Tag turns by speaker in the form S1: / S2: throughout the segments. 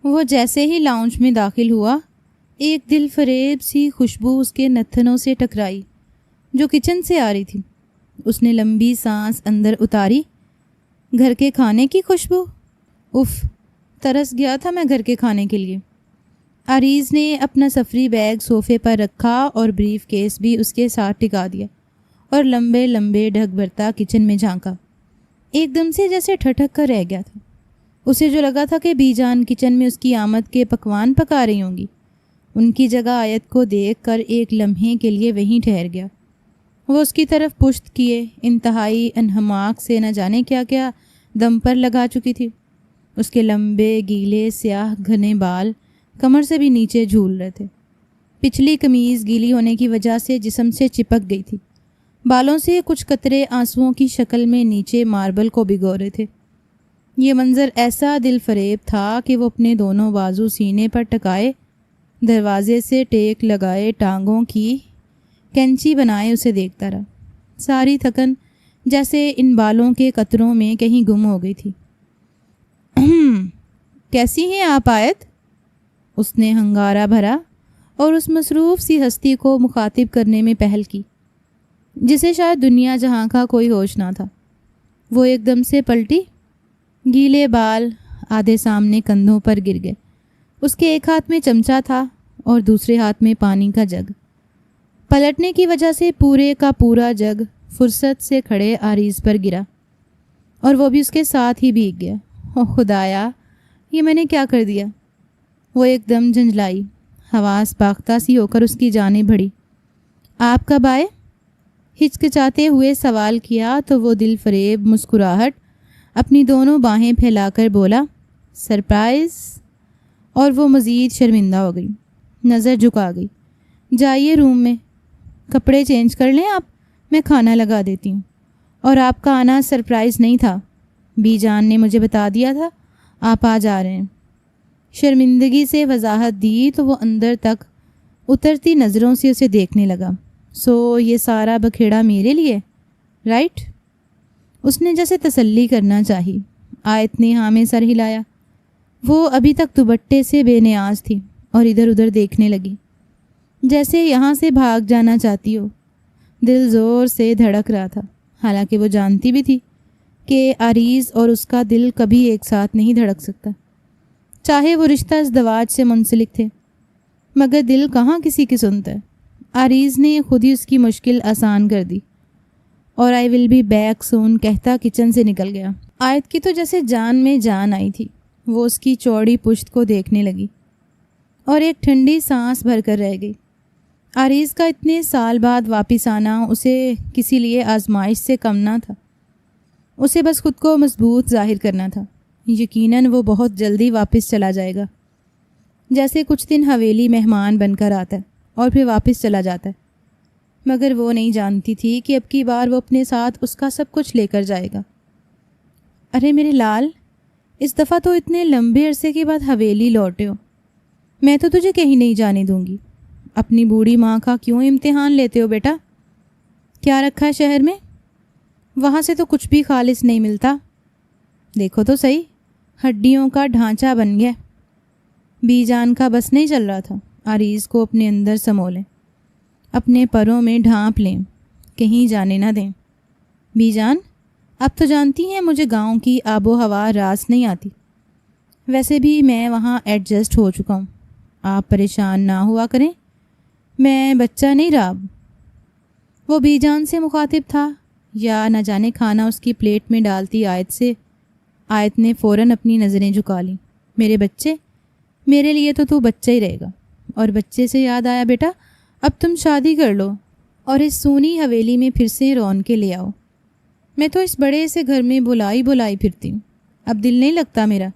S1: وہ جیسے ہی لاؤنج میں داخل ہوا، ایک دل فریب سی خوشبو اس کے نتنوں سے ٹکرائی جو کچن سے آ رہی تھی۔ اس نے لمبی سانس اندر اتاری۔ گھر کے کھانے کی خوشبو! اف، ترس گیا تھا میں گھر کے کھانے کے لیے۔ عریض نے اپنا سفری بیگ صوفے پر رکھا اور بریف کیس بھی اس کے ساتھ ٹکا دیا اور لمبے لمبے ڈھک برتا کچن میں جھانکا۔ ایک دم سے جیسے ٹھٹک کر رہ گیا تھا۔ اسے جو لگا تھا کہ بی جان کچن میں اس کی آمد کے پکوان پکا رہی ہوں گی، ان کی جگہ آیت کو دیکھ کر ایک لمحے کے لیے وہیں ٹھہر گیا۔ وہ اس کی طرف پشت کیے انتہائی انہماک سے نہ جانے کیا کیا دم پر لگا چکی تھی۔ اس کے لمبے گیلے سیاہ گھنے بال کمر سے بھی نیچے جھول رہے تھے۔ پچھلی قمیض گیلی ہونے کی وجہ سے جسم سے چپک گئی تھی۔ بالوں سے کچھ قطرے آنسوؤں کی شکل میں نیچے ماربل کو بھگو رہے تھے۔ یہ منظر ایسا دل فریب تھا کہ وہ اپنے دونوں بازو سینے پر ٹکائے، دروازے سے ٹیک لگائے ٹانگوں کی کینچی بنائے اسے دیکھتا رہا۔ ساری تھکن جیسے ان بالوں کے قطروں میں کہیں گم ہو گئی تھی۔ کیسی ہیں آپ آیت؟ اس نے ہنگارہ بھرا اور اس مصروف سی ہستی کو مخاطب کرنے میں پہل کی جسے شاید دنیا جہاں کا کوئی ہوش نہ تھا۔ وہ ایک دم سے پلٹی، گیلے بال آدھے سامنے کندھوں پر گر گئے۔ اس کے ایک ہاتھ میں چمچہ تھا اور دوسرے ہاتھ میں پانی کا جگ۔ پلٹنے کی وجہ سے پورے کا پورا جگ فرصت سے کھڑے عریض پر گرا اور وہ بھی اس کے ساتھ ہی بھیگ گیا۔ او خدایا، یہ میں نے کیا کر دیا؟ وہ ایک دم جھنجھلائی، حواس باختہ سی ہو کر اس کی جانب بڑھی۔ آپ کب آئے؟ ہچکچاتے ہوئے سوال کیا تو وہ دل فریب مسکراہٹ اپنی دونوں باہیں پھیلا کر بولا، سرپرائز۔ اور وہ مزید شرمندہ ہو گئی، نظر جھکا گئی۔ جائیے روم میں، کپڑے چینج کر لیں آپ، میں کھانا لگا دیتی ہوں۔ اور آپ کا آنا سرپرائز نہیں تھا، بی جان نے مجھے بتا دیا تھا آپ آ جا رہے ہیں۔ شرمندگی سے وضاحت دی تو وہ اندر تک اترتی نظروں سے اسے دیکھنے لگا۔ سو یہ سارا بکھیڑا میرے لیے، رائٹ؟ اس نے جیسے تسلی کرنا چاہی۔ آیت نے ہاں میں سر ہلایا۔ وہ ابھی تک دوپٹے سے بے نیاز تھی اور ادھر ادھر دیکھنے لگی جیسے یہاں سے بھاگ جانا چاہتی ہو۔ دل زور سے دھڑک رہا تھا، حالانکہ وہ جانتی بھی تھی کہ عریض اور اس کا دل کبھی ایک ساتھ نہیں دھڑک سکتا، چاہے وہ رشتہ ازدواج سے منسلک تھے، مگر دل کہاں کسی کی سنتا ہے۔ عریض نے خود ہی اس کی مشکل آسان کر دی اور آئی ول بی بیک سون کہتا کچن سے نکل گیا۔ آیت کی تو جیسے جان میں جان آئی تھی۔ وہ اس کی چوڑی پشت کو دیکھنے لگی اور ایک ٹھنڈی سانس بھر کر رہ گئی۔ عریض کا اتنے سال بعد واپس آنا اسے کسی لیے آزمائش سے کم نہ تھا۔ اسے بس خود کو مضبوط ظاہر کرنا تھا۔ یقیناً وہ بہت جلدی واپس چلا جائے گا، جیسے کچھ دن حویلی مہمان بن کر آتا ہے اور پھر واپس چلا جاتا ہے، مگر وہ نہیں جانتی تھی کہ اب کی بار وہ اپنے ساتھ اس کا سب کچھ لے کر جائے گا۔ ارے میرے لال، اس دفعہ تو اتنے لمبے عرصے کے بعد حویلی لوٹے ہو، میں تو تجھے کہیں نہیں جانے دوں گی۔ اپنی بوڑھی ماں کا کیوں امتحان لیتے ہو بیٹا؟ کیا رکھا ہے شہر میں؟ وہاں سے تو کچھ بھی خالص نہیں ملتا۔ دیکھو تو صحیح، ہڈیوں کا ڈھانچہ بن گیا۔ بی جان کا بس نہیں چل رہا تھا عریض کو اپنے اندر سمو لیں، اپنے پروں میں ڈھانپ لیں، کہیں جانے نہ دیں۔ بی جان، اب تو جانتی ہیں مجھے گاؤں کی آب و ہوا راس نہیں آتی، ویسے بھی میں وہاں ایڈجسٹ ہو چکا ہوں، آپ پریشان نہ ہوا کریں، میں بچہ نہیں رہا اب۔ وہ بی جان سے مخاطب تھا یا نہ جانے کھانا اس کی پلیٹ میں ڈالتی آیت نے فوراً اپنی نظریں جھکا لیں۔ میرے بچے، میرے لیے تو بچہ ہی رہے گا۔ اور بچے سے یاد آیا بیٹا، اب تم شادی کر لو اور اس سونی حویلی میں پھر سے رون کے لے آؤ۔ میں تو اس بڑے سے گھر میں بلائی پھرتی ہوں، اب دل نہیں لگتا میرا۔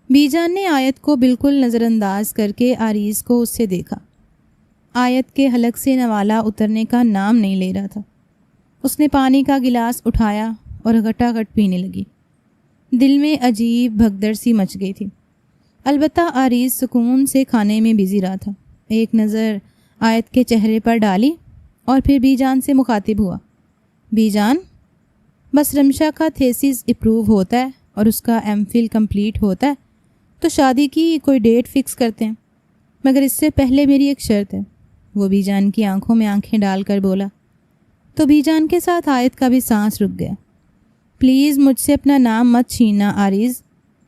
S1: بی جان نے آیت کو بالکل نظر انداز کر کے عریض کو اس سے دیکھا۔ آیت کے حلق سے نوالا اترنے کا نام نہیں لے رہا تھا۔ اس نے پانی کا گلاس اٹھایا اور گھٹا گھٹ پینے لگی۔ دل میں عجیب بھگدڑ سی مچ گئی تھی، البتہ عریض سکون سے کھانے میں بزی رہا تھا۔ ایک نظر آیت کے چہرے پر ڈالی اور پھر بی جان سے مخاطب ہوا۔ بی جان، بس رمشا کا تھیسس اپروو ہوتا ہے اور اس کا ایم فل کمپلیٹ ہوتا ہے تو شادی کی کوئی ڈیٹ فکس کرتے ہیں، مگر اس سے پہلے میری ایک شرط ہے۔ وہ بی جان کی آنکھوں میں آنکھیں ڈال کر بولا۔ تو بی جان کے ساتھ آیت کا بھی سانس رک گیا۔ پلیز مجھ سے اپنا نام مت چھیننا عارض۔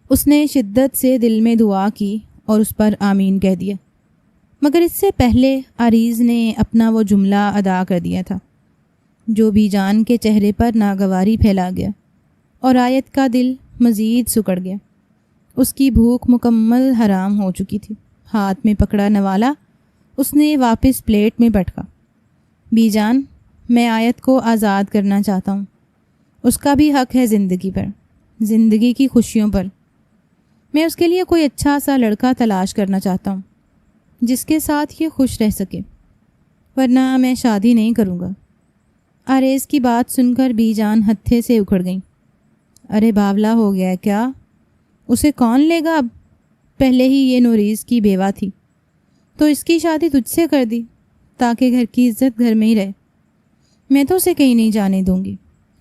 S1: اس نے شدت سے دل میں دعا کی اور اس پر آمین کہہ دیا، مگر اس سے پہلے عارض نے اپنا وہ جملہ ادا کر دیا تھا جو بی جان کے چہرے پر ناگواری پھیلا گیا اور آیت کا دل مزید سکڑ گیا۔ اس کی بھوک مکمل حرام ہو چکی تھی۔ ہاتھ میں پکڑا نوالا اس نے واپس پلیٹ میں پٹکا۔ بی جان، میں آیت کو آزاد کرنا چاہتا ہوں۔ اس کا بھی حق ہے زندگی پر، زندگی کی خوشیوں پر۔ میں اس کے لیے کوئی اچھا سا لڑکا تلاش کرنا چاہتا ہوں جس کے ساتھ یہ خوش رہ سکے، ورنہ میں شادی نہیں کروں گا۔ عارض کی بات سن کر بی جان ہتھے سے اکھڑ گئیں۔ ارے باولا ہو گیا کیا؟ اسے کون لے گا اب؟ پہلے ہی یہ نوریز کی بیوہ تھی، تو اس کی شادی تجھ سے کر دی تاکہ گھر کی عزت گھر میں ہی رہے۔ میں تو اسے کہیں نہیں جانے دوں گی۔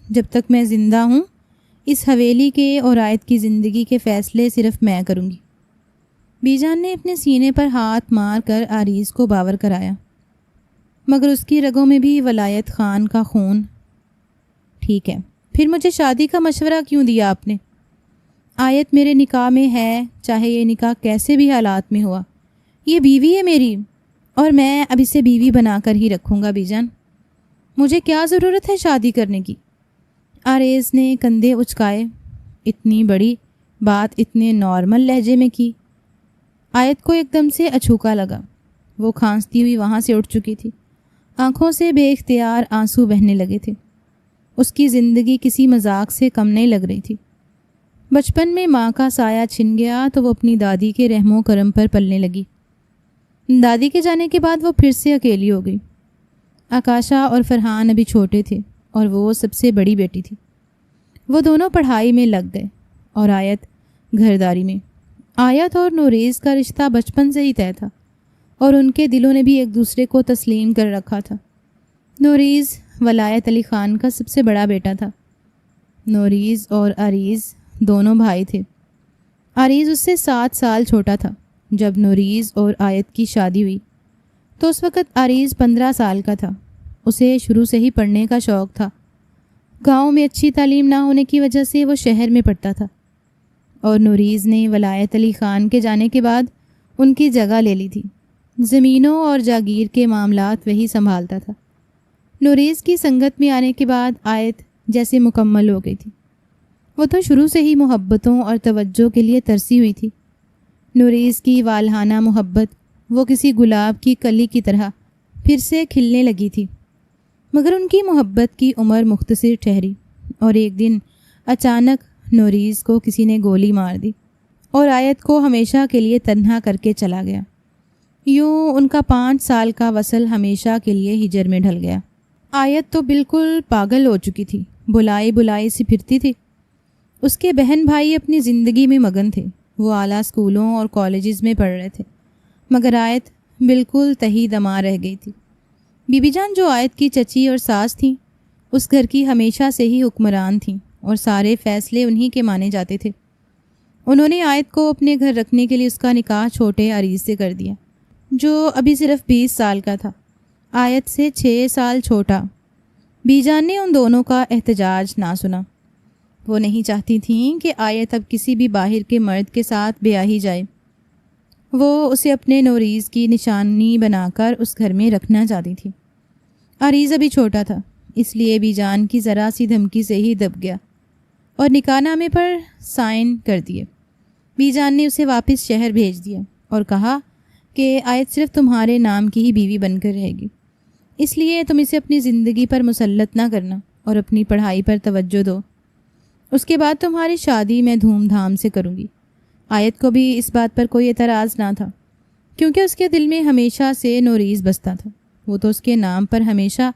S1: جب تک میں زندہ ہوں اس حویلی کے اور آیت کی زندگی کے فیصلے صرف میں کروں گی۔ بی جان نے اپنے سینے پر ہاتھ مار کر عارض کو باور کرایا، مگر اس کی رگوں میں بھی ولایت خان کا خون۔ ٹھیک ہے، پھر مجھے شادی کا مشورہ کیوں دیا آپ نے؟ آیت میرے نکاح میں ہے، چاہے یہ نکاح کیسے بھی حالات میں ہوا۔ یہ بیوی ہے میری، اور میں اب اسے بیوی بنا کر ہی رکھوں گا بی جان۔ مجھے کیا ضرورت ہے شادی کرنے کی؟ عارض نے کندھے اچکائے۔ اتنی بڑی بات اتنے نارمل لہجے میں کی۔ آیت کو ایک دم سے اچھوکا لگا۔ وہ کھانستی ہوئی وہاں سے اٹھ چکی تھی۔ آنکھوں سے بے اختیار آنسو بہنے لگے تھے۔ اس کی زندگی کسی مذاق سے کم نہیں لگ رہی تھی۔ بچپن میں ماں کا سایہ چھن گیا تو وہ اپنی دادی کے رحم و کرم پر پلنے لگی۔ دادی کے جانے کے بعد وہ پھر سے اکیلی ہو گئی۔ آکاشا اور فرحان ابھی چھوٹے تھے اور وہ سب سے بڑی بیٹی تھی۔ وہ دونوں پڑھائی میں لگ گئے اور آیت گھرداری میں۔ آیت اور نوریز کا رشتہ بچپن سے ہی طے تھا اور ان کے دلوں نے بھی ایک دوسرے کو تسلیم کر رکھا تھا۔ نوریز ولایت علی خان کا سب سے بڑا بیٹا تھا۔ نوریز اور عارض دونوں بھائی تھے۔ عارض اس سے 7 سال چھوٹا تھا۔ جب نوریز اور آیت کی شادی ہوئی تو اس وقت عارض 15 سال کا تھا۔ اسے شروع سے ہی پڑھنے کا شوق تھا۔ گاؤں میں اچھی تعلیم نہ ہونے کی وجہ سے وہ شہر میں پڑھتا تھا، اور نوریز نے ولایت علی خان کے جانے کے بعد ان کی جگہ لے لی تھی۔ زمینوں اور جاگیر کے معاملات وہی سنبھالتا تھا۔ نوریز کی سنگت میں آنے کے بعد آیت جیسے مکمل ہو گئی تھی۔ وہ تو شروع سے ہی محبتوں اور توجہ کے لیے ترسی ہوئی تھی۔ نوریز کی والہانہ محبت وہ کسی گلاب کی کلی کی طرح پھر سے کھلنے لگی تھی، مگر ان کی محبت کی عمر مختصر ٹھہری، اور ایک دن اچانک نوریز کو کسی نے گولی مار دی اور آیت کو ہمیشہ کے لیے تنہا کر کے چلا گیا۔ یوں ان کا 5 سال کا وصل ہمیشہ کے لیے ہجر میں ڈھل گیا۔ آیت تو بالکل پاگل ہو چکی تھی، بلائی بلائی سی پھرتی تھی۔ اس کے بہن بھائی اپنی زندگی میں مگن تھے۔ وہ اعلیٰ اسکولوں اور کالجز میں پڑھ رہے تھے، مگر آیت بالکل تہی دمار رہ گئی تھی۔ بی بی جان جو آیت کی چچی اور ساس تھیں، اس گھر کی ہمیشہ سے ہی حکمران تھیں اور سارے فیصلے انہی کے مانے جاتے تھے۔ انہوں نے آیت کو اپنے گھر رکھنے کے لیے اس کا نکاح چھوٹے عریض سے کر دیا، جو ابھی صرف 20 سال کا تھا، آیت سے 6 سال چھوٹا۔ بی جان نے ان دونوں کا احتجاج نہ سنا۔ وہ نہیں چاہتی تھیں کہ آیت اب کسی بھی باہر کے مرد کے ساتھ بیاہی جائے۔ وہ اسے اپنے نوریز کی نشانی بنا کر اس گھر میں رکھنا چاہتی تھی۔ عریض ابھی چھوٹا تھا، اس لیے بی جان کی ذرا سی دھمکی سے ہی دب گیا اور نکاح نامے پر سائن کر دیے۔ بی جان نے اسے واپس شہر بھیج دیا اور کہا کہ آیت صرف تمہارے نام کی ہی بیوی بن کر رہے گی، اس لیے تم اسے اپنی زندگی پر مسلط نہ کرنا اور اپنی پڑھائی پر توجہ دو۔ اس کے بعد تمہاری شادی میں دھوم دھام سے کروں گی۔ آیت کو بھی اس بات پر کوئی اعتراض نہ تھا، کیونکہ اس کے دل میں ہمیشہ سے نوریز بستا تھا۔ وہ تو اس کے نام پر ہمیشہ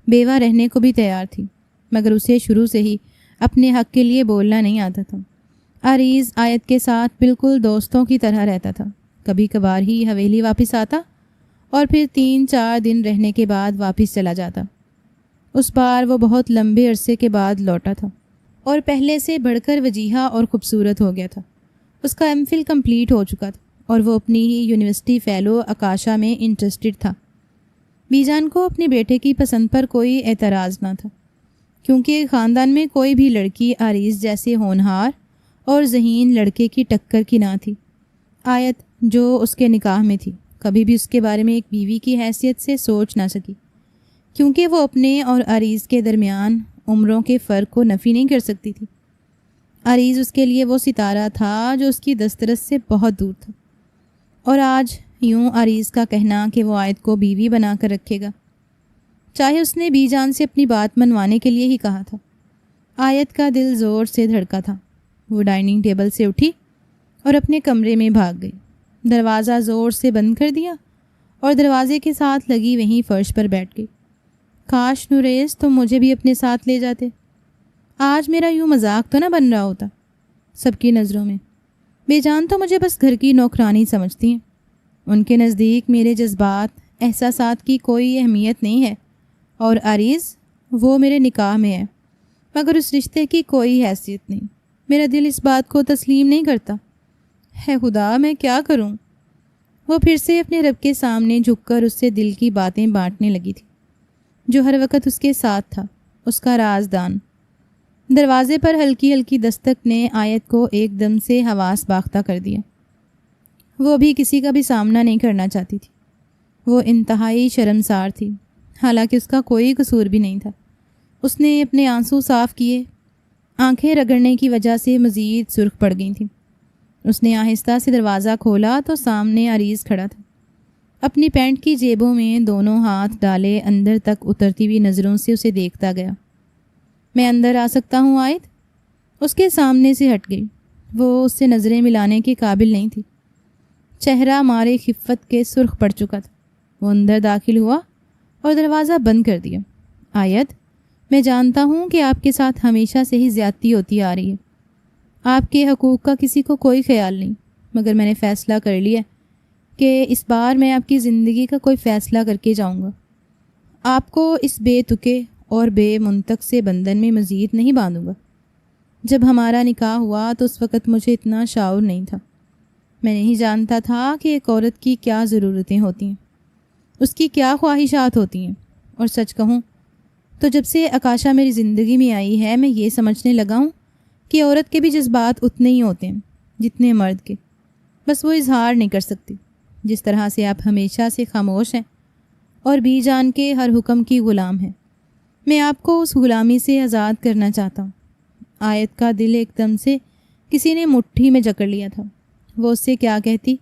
S1: بیوہ رہنے کو بھی تیار تھی، مگر اسے شروع سے ہی اپنے حق کے لیے بولنا نہیں آتا تھا۔ عریض آیت کے ساتھ بالکل دوستوں کی طرح رہتا تھا۔ کبھی کبھار ہی حویلی واپس آتا اور پھر 3-4 دن رہنے کے بعد واپس چلا جاتا۔ اس بار وہ بہت لمبے عرصے کے بعد لوٹا تھا اور پہلے سے بڑھ کر وجیحہ اور خوبصورت ہو گیا تھا۔ اس کا ایم فل کمپلیٹ ہو چکا تھا اور وہ اپنی ہی یونیورسٹی فیلو آکاشا میں انٹرسٹڈ تھا۔ بی جان کو اپنے بیٹے کی پسند پر کوئی اعتراض نہ تھا، کیونکہ خاندان میں کوئی بھی لڑکی عریض جیسے ہونہار اور ذہین لڑکے کی ٹکر کی نہ تھی۔ آیت جو اس کے نکاح میں تھی کبھی بھی اس کے بارے میں ایک بیوی کی حیثیت سے سوچ نہ سکی، کیونکہ وہ اپنے اور عریض کے درمیان عمروں کے فرق کو نفی نہیں کر سکتی تھی۔ عریض اس کے لیے وہ ستارہ تھا جو اس کی دسترس سے بہت دور تھا، اور آج یوں عریض کا کہنا کہ وہ آیت کو بیوی بنا کر رکھے گا، چاہے اس نے بی جان سے اپنی بات منوانے کے لیے ہی کہا تھا۔ آیت کا دل زور سے دھڑکا تھا۔ وہ ڈائننگ ٹیبل سے اٹھی اور اپنے کمرے میں بھاگ گئی، دروازہ زور سے بند کر دیا اور دروازے کے ساتھ لگی وہیں فرش پر بیٹھ گئی۔ کاش نوریز تم مجھے بھی اپنے ساتھ لے جاتے، آج میرا یوں مذاق تو نہ بن رہا ہوتا سب کی نظروں میں۔ بے جان تو مجھے بس گھر کی نوکرانی سمجھتی ہیں، ان کے نزدیک میرے جذبات احساسات کی کوئی اہمیت نہیں ہے، اور عریض وہ میرے نکاح میں ہے مگر اس رشتے کی کوئی حیثیت نہیں۔ میرا دل اس بات کو تسلیم نہیں کرتا، ہے خدا میں کیا کروں؟ وہ پھر سے اپنے رب کے سامنے جھک کر اس سے دل کی باتیں بانٹنے لگی تھی، جو ہر وقت اس کے ساتھ تھا، اس کا رازدان۔ دروازے پر ہلکی ہلکی دستک نے آیت کو ایک دم سے حواس باختہ کر دیا۔ وہ ابھی کسی کا بھی سامنا نہیں کرنا چاہتی تھی، وہ انتہائی شرمسار تھی، حالانکہ اس کا کوئی قصور بھی نہیں تھا۔ اس نے اپنے آنسو صاف کیے، آنکھیں رگڑنے کی وجہ سے مزید سرخ پڑ گئی تھیں۔ اس نے آہستہ سے دروازہ کھولا تو سامنے عریض کھڑا تھا، اپنی پینٹ کی جیبوں میں دونوں ہاتھ ڈالے اندر تک اترتی ہوئی نظروں سے اسے دیکھتا گیا۔ میں اندر آ سکتا ہوں آیت؟ اس کے سامنے سے ہٹ گئی، وہ اس سے نظریں ملانے کے قابل نہیں تھی، چہرہ مارے خفت کے سرخ پڑ چکا تھا۔ وہ اندر داخل ہوا اور دروازہ بند کر دیا۔ آیت، میں جانتا ہوں کہ آپ کے ساتھ ہمیشہ سے ہی زیادتی ہوتی آ رہی ہے، آپ کے حقوق کا کسی کو کوئی خیال نہیں، مگر میں نے فیصلہ کر لیا کہ اس بار میں آپ کی زندگی کا کوئی فیصلہ کر کے جاؤں گا۔ آپ کو اس بے تکے اور بے منطق سے بندھن میں مزید نہیں باندھوں گا۔ جب ہمارا نکاح ہوا تو اس وقت مجھے اتنا شعور نہیں تھا، میں نہیں جانتا تھا کہ ایک عورت کی کیا ضرورتیں ہوتی ہیں، اس کی کیا خواہشات ہوتی ہیں، اور سچ کہوں تو جب سے آکاشا میری زندگی میں آئی ہے میں یہ سمجھنے لگا ہوں کہ عورت کے بھی جذبات اتنے ہی ہوتے ہیں جتنے مرد کے، بس وہ اظہار نہیں کر سکتی۔ جس طرح سے آپ ہمیشہ سے خاموش ہیں اور بی جان کے ہر حکم کی غلام ہیں، میں آپ کو اس غلامی سے آزاد کرنا چاہتا ہوں۔ آیت کا دل ایک دم سے کسی نے مٹھی میں جکڑ لیا تھا۔ وہ اس سے کیا کہتی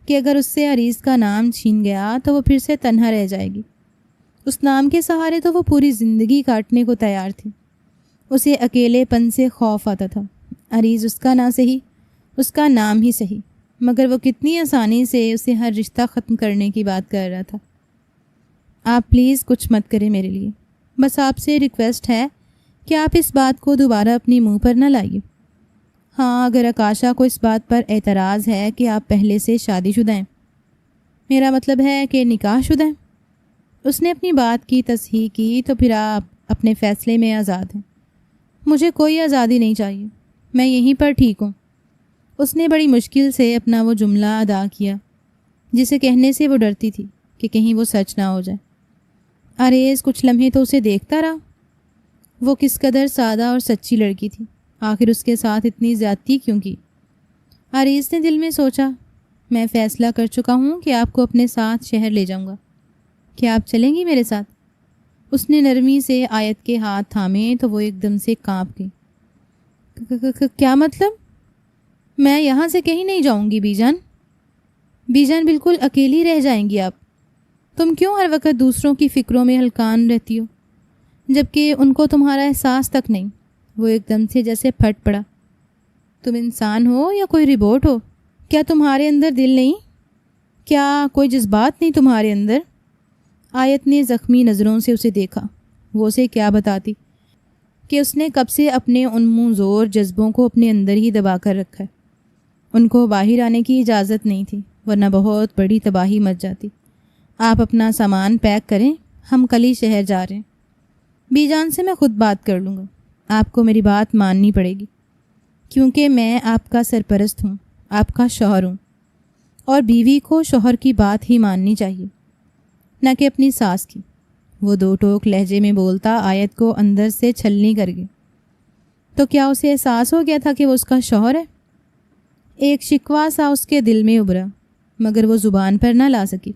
S1: کہ اگر اس سے عریض کا نام چھین گیا تو وہ پھر سے تنہا رہ جائے گی۔ اس نام کے سہارے تو وہ پوری زندگی کاٹنے کو تیار تھی۔ اسے اکیلے پن سے خوف آتا تھا۔ عریض اس کا نہ صحیح، اس کا نام ہی صحیح، مگر وہ کتنی آسانی سے اسے ہر رشتہ ختم کرنے کی بات کر رہا تھا۔ آپ پلیز کچھ مت کریں میرے لیے، بس آپ سے ریکویسٹ ہے کہ آپ اس بات کو دوبارہ اپنی منہ پر نہ لائیے۔ ہاں، اگر آکاشا کو اس بات پر اعتراض ہے کہ آپ پہلے سے شادی شدہ ہیں، میرا مطلب ہے کہ نکاح شدہ ہیں، اس نے اپنی بات کی تصحیح کی، تو پھر آپ اپنے فیصلے میں آزاد ہیں۔ مجھے کوئی آزادی نہیں چاہیے، میں یہیں پر ٹھیک ہوں۔ اس نے بڑی مشکل سے اپنا وہ جملہ ادا کیا جسے کہنے سے وہ ڈرتی تھی کہ کہیں وہ سچ نہ ہو جائے۔ عریض کچھ لمحے تو اسے دیکھتا رہا، وہ کس قدر سادہ اور سچی لڑکی تھی، آخر اس کے ساتھ اتنی زیادتی کیوں کی؟ عریض نے دل میں سوچا، میں فیصلہ کر چکا ہوں کہ آپ کو اپنے ساتھ شہر لے جاؤں گا، کیا آپ چلیں گی میرے ساتھ؟ اس نے نرمی سے آیت کے ہاتھ تھامے تو وہ ایک دم سے کانپ گئی۔ کیا مطلب؟ میں یہاں سے کہیں نہیں جاؤں گی بی جان۔ بی جان بالکل اکیلی رہ جائیں گی آپ، تم کیوں ہر وقت دوسروں کی فکروں میں ہلکان رہتی ہو جبکہ ان کو تمہارا احساس تک نہیں؟ وہ ایک دم سے جیسے پھٹ پڑا۔ تم انسان ہو یا کوئی روبوٹ ہو؟ کیا تمہارے اندر دل نہیں؟ کیا کوئی جذبات نہیں تمہارے اندر؟ آیت نے زخمی نظروں سے اسے دیکھا۔ وہ اسے کیا بتاتی کہ اس نے کب سے اپنے ان منہ زور جذبوں کو اپنے اندر ہی دبا کر رکھا ہے۔ ان کو باہر آنے کی اجازت نہیں تھی، ورنہ بہت بڑی تباہی مچ جاتی۔ آپ اپنا سامان پیک کریں، ہم کل ہی شہر جا رہے ہیں۔ بی جان سے میں خود بات کر لوں گا، آپ کو میری بات ماننی پڑے گی کیونکہ میں آپ کا سرپرست ہوں، آپ کا شوہر ہوں، اور بیوی کو شوہر کی بات ہی ماننی چاہیے، نہ کہ اپنی ساس کی۔ وہ دو ٹوک لہجے میں بولتا آیت کو اندر سے چھلنی کر گئی۔ تو کیا اسے احساس ہو گیا تھا کہ وہ اس کا شوہر ہے؟ ایک شکوہ سا اس کے دل میں ابھرا، مگر وہ زبان پر نہ لا سکی۔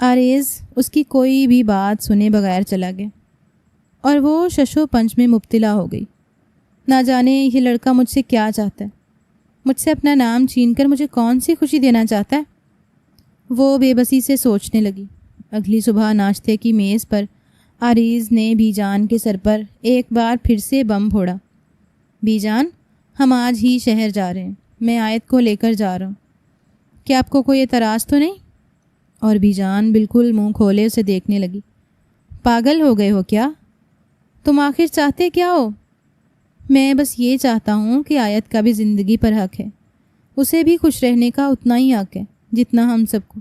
S1: آریز اس کی کوئی بھی بات سنے بغیر چلا گیا، اور وہ شش و پنج میں مبتلا ہو گئی۔ نہ جانے یہ لڑکا مجھ سے کیا چاہتا ہے، مجھ سے اپنا نام چھین کر مجھے کون سی خوشی دینا چاہتا ہے؟ وہ بے بسی سے سوچنے لگی۔ اگلی صبح ناشتے کی میز پر آریز نے بی جان کے سر پر ایک بار پھر سے بم پھوڑا۔ بی جان، ہم آج ہی شہر جا رہے ہیں، میں آیت کو لے کر جا رہا ہوں، کیا آپ کو کوئی اعتراض تو نہیں؟ اور بی جان بالکل منہ کھولے اسے دیکھنے لگی۔ پاگل ہو گئے ہو کیا؟ تم آخر چاہتے کیا ہو؟ میں بس یہ چاہتا ہوں کہ آیت کا بھی زندگی پر حق ہے، اسے بھی خوش رہنے کا اتنا ہی حق ہے جتنا ہم سب کو۔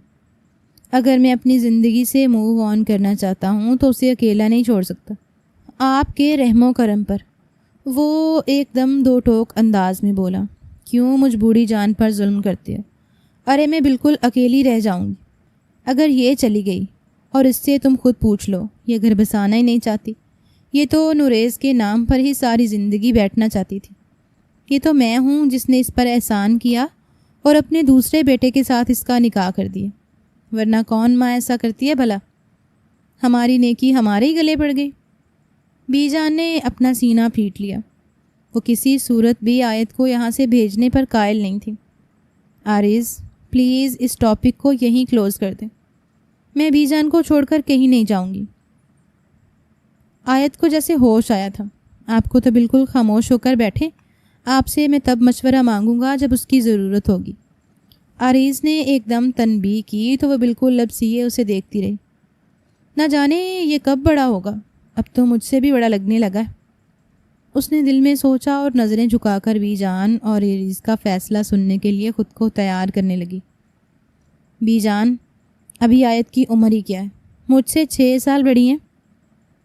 S1: اگر میں اپنی زندگی سے موو آن کرنا چاہتا ہوں تو اسے اکیلا نہیں چھوڑ سکتا، آپ کے رحم و کرم پر۔ وہ ایک دم دو ٹوک انداز میں بولا، کیوں مجھ بوڑھی جان پر ظلم کرتے ہو؟ ارے میں بالکل اکیلی رہ جاؤں گی اگر یہ چلی گئی، اور اس سے تم خود پوچھ لو، یہ گھر بسانا ہی نہیں چاہتی، یہ تو نوریز کے نام پر ہی ساری زندگی بیٹھنا چاہتی تھی۔ یہ تو میں ہوں جس نے اس پر احسان کیا اور اپنے دوسرے بیٹے کے ساتھ اس کا نکاح کر دیا، ورنہ کون ماں ایسا کرتی ہے بھلا؟ ہماری نیکی ہمارے ہی گلے پڑ گئی۔ بی جان نے اپنا سینہ پھیٹ لیا، وہ کسی صورت بھی آیت کو یہاں سے بھیجنے پر قائل نہیں تھی۔ آریز پلیز اس ٹاپک کو یہیں کلوز کر دیں، میں بی جان کو چھوڑ کر کہیں نہیں جاؤں گی۔ آیت کو جیسے ہوش آیا تھا۔ آپ کو تو بالکل خاموش ہو کر بیٹھے، آپ سے میں تب مشورہ مانگوں گا جب اس کی ضرورت ہوگی۔ آریز نے ایک دم تنبیہ کی تو وہ بالکل لبسیے اسے دیکھتی رہی۔ نہ جانے یہ کب بڑا ہوگا، اب تو مجھ سے بھی بڑا لگنے لگا ہے، اس نے دل میں سوچا، اور نظریں جھکا کر بی جان اور آریز کا فیصلہ سننے کے لیے خود کو تیار کرنے لگی۔ بی جان، ابھی آیت کی عمر ہی کیا ہے؟ مجھ سے 6 سال بڑی ہیں،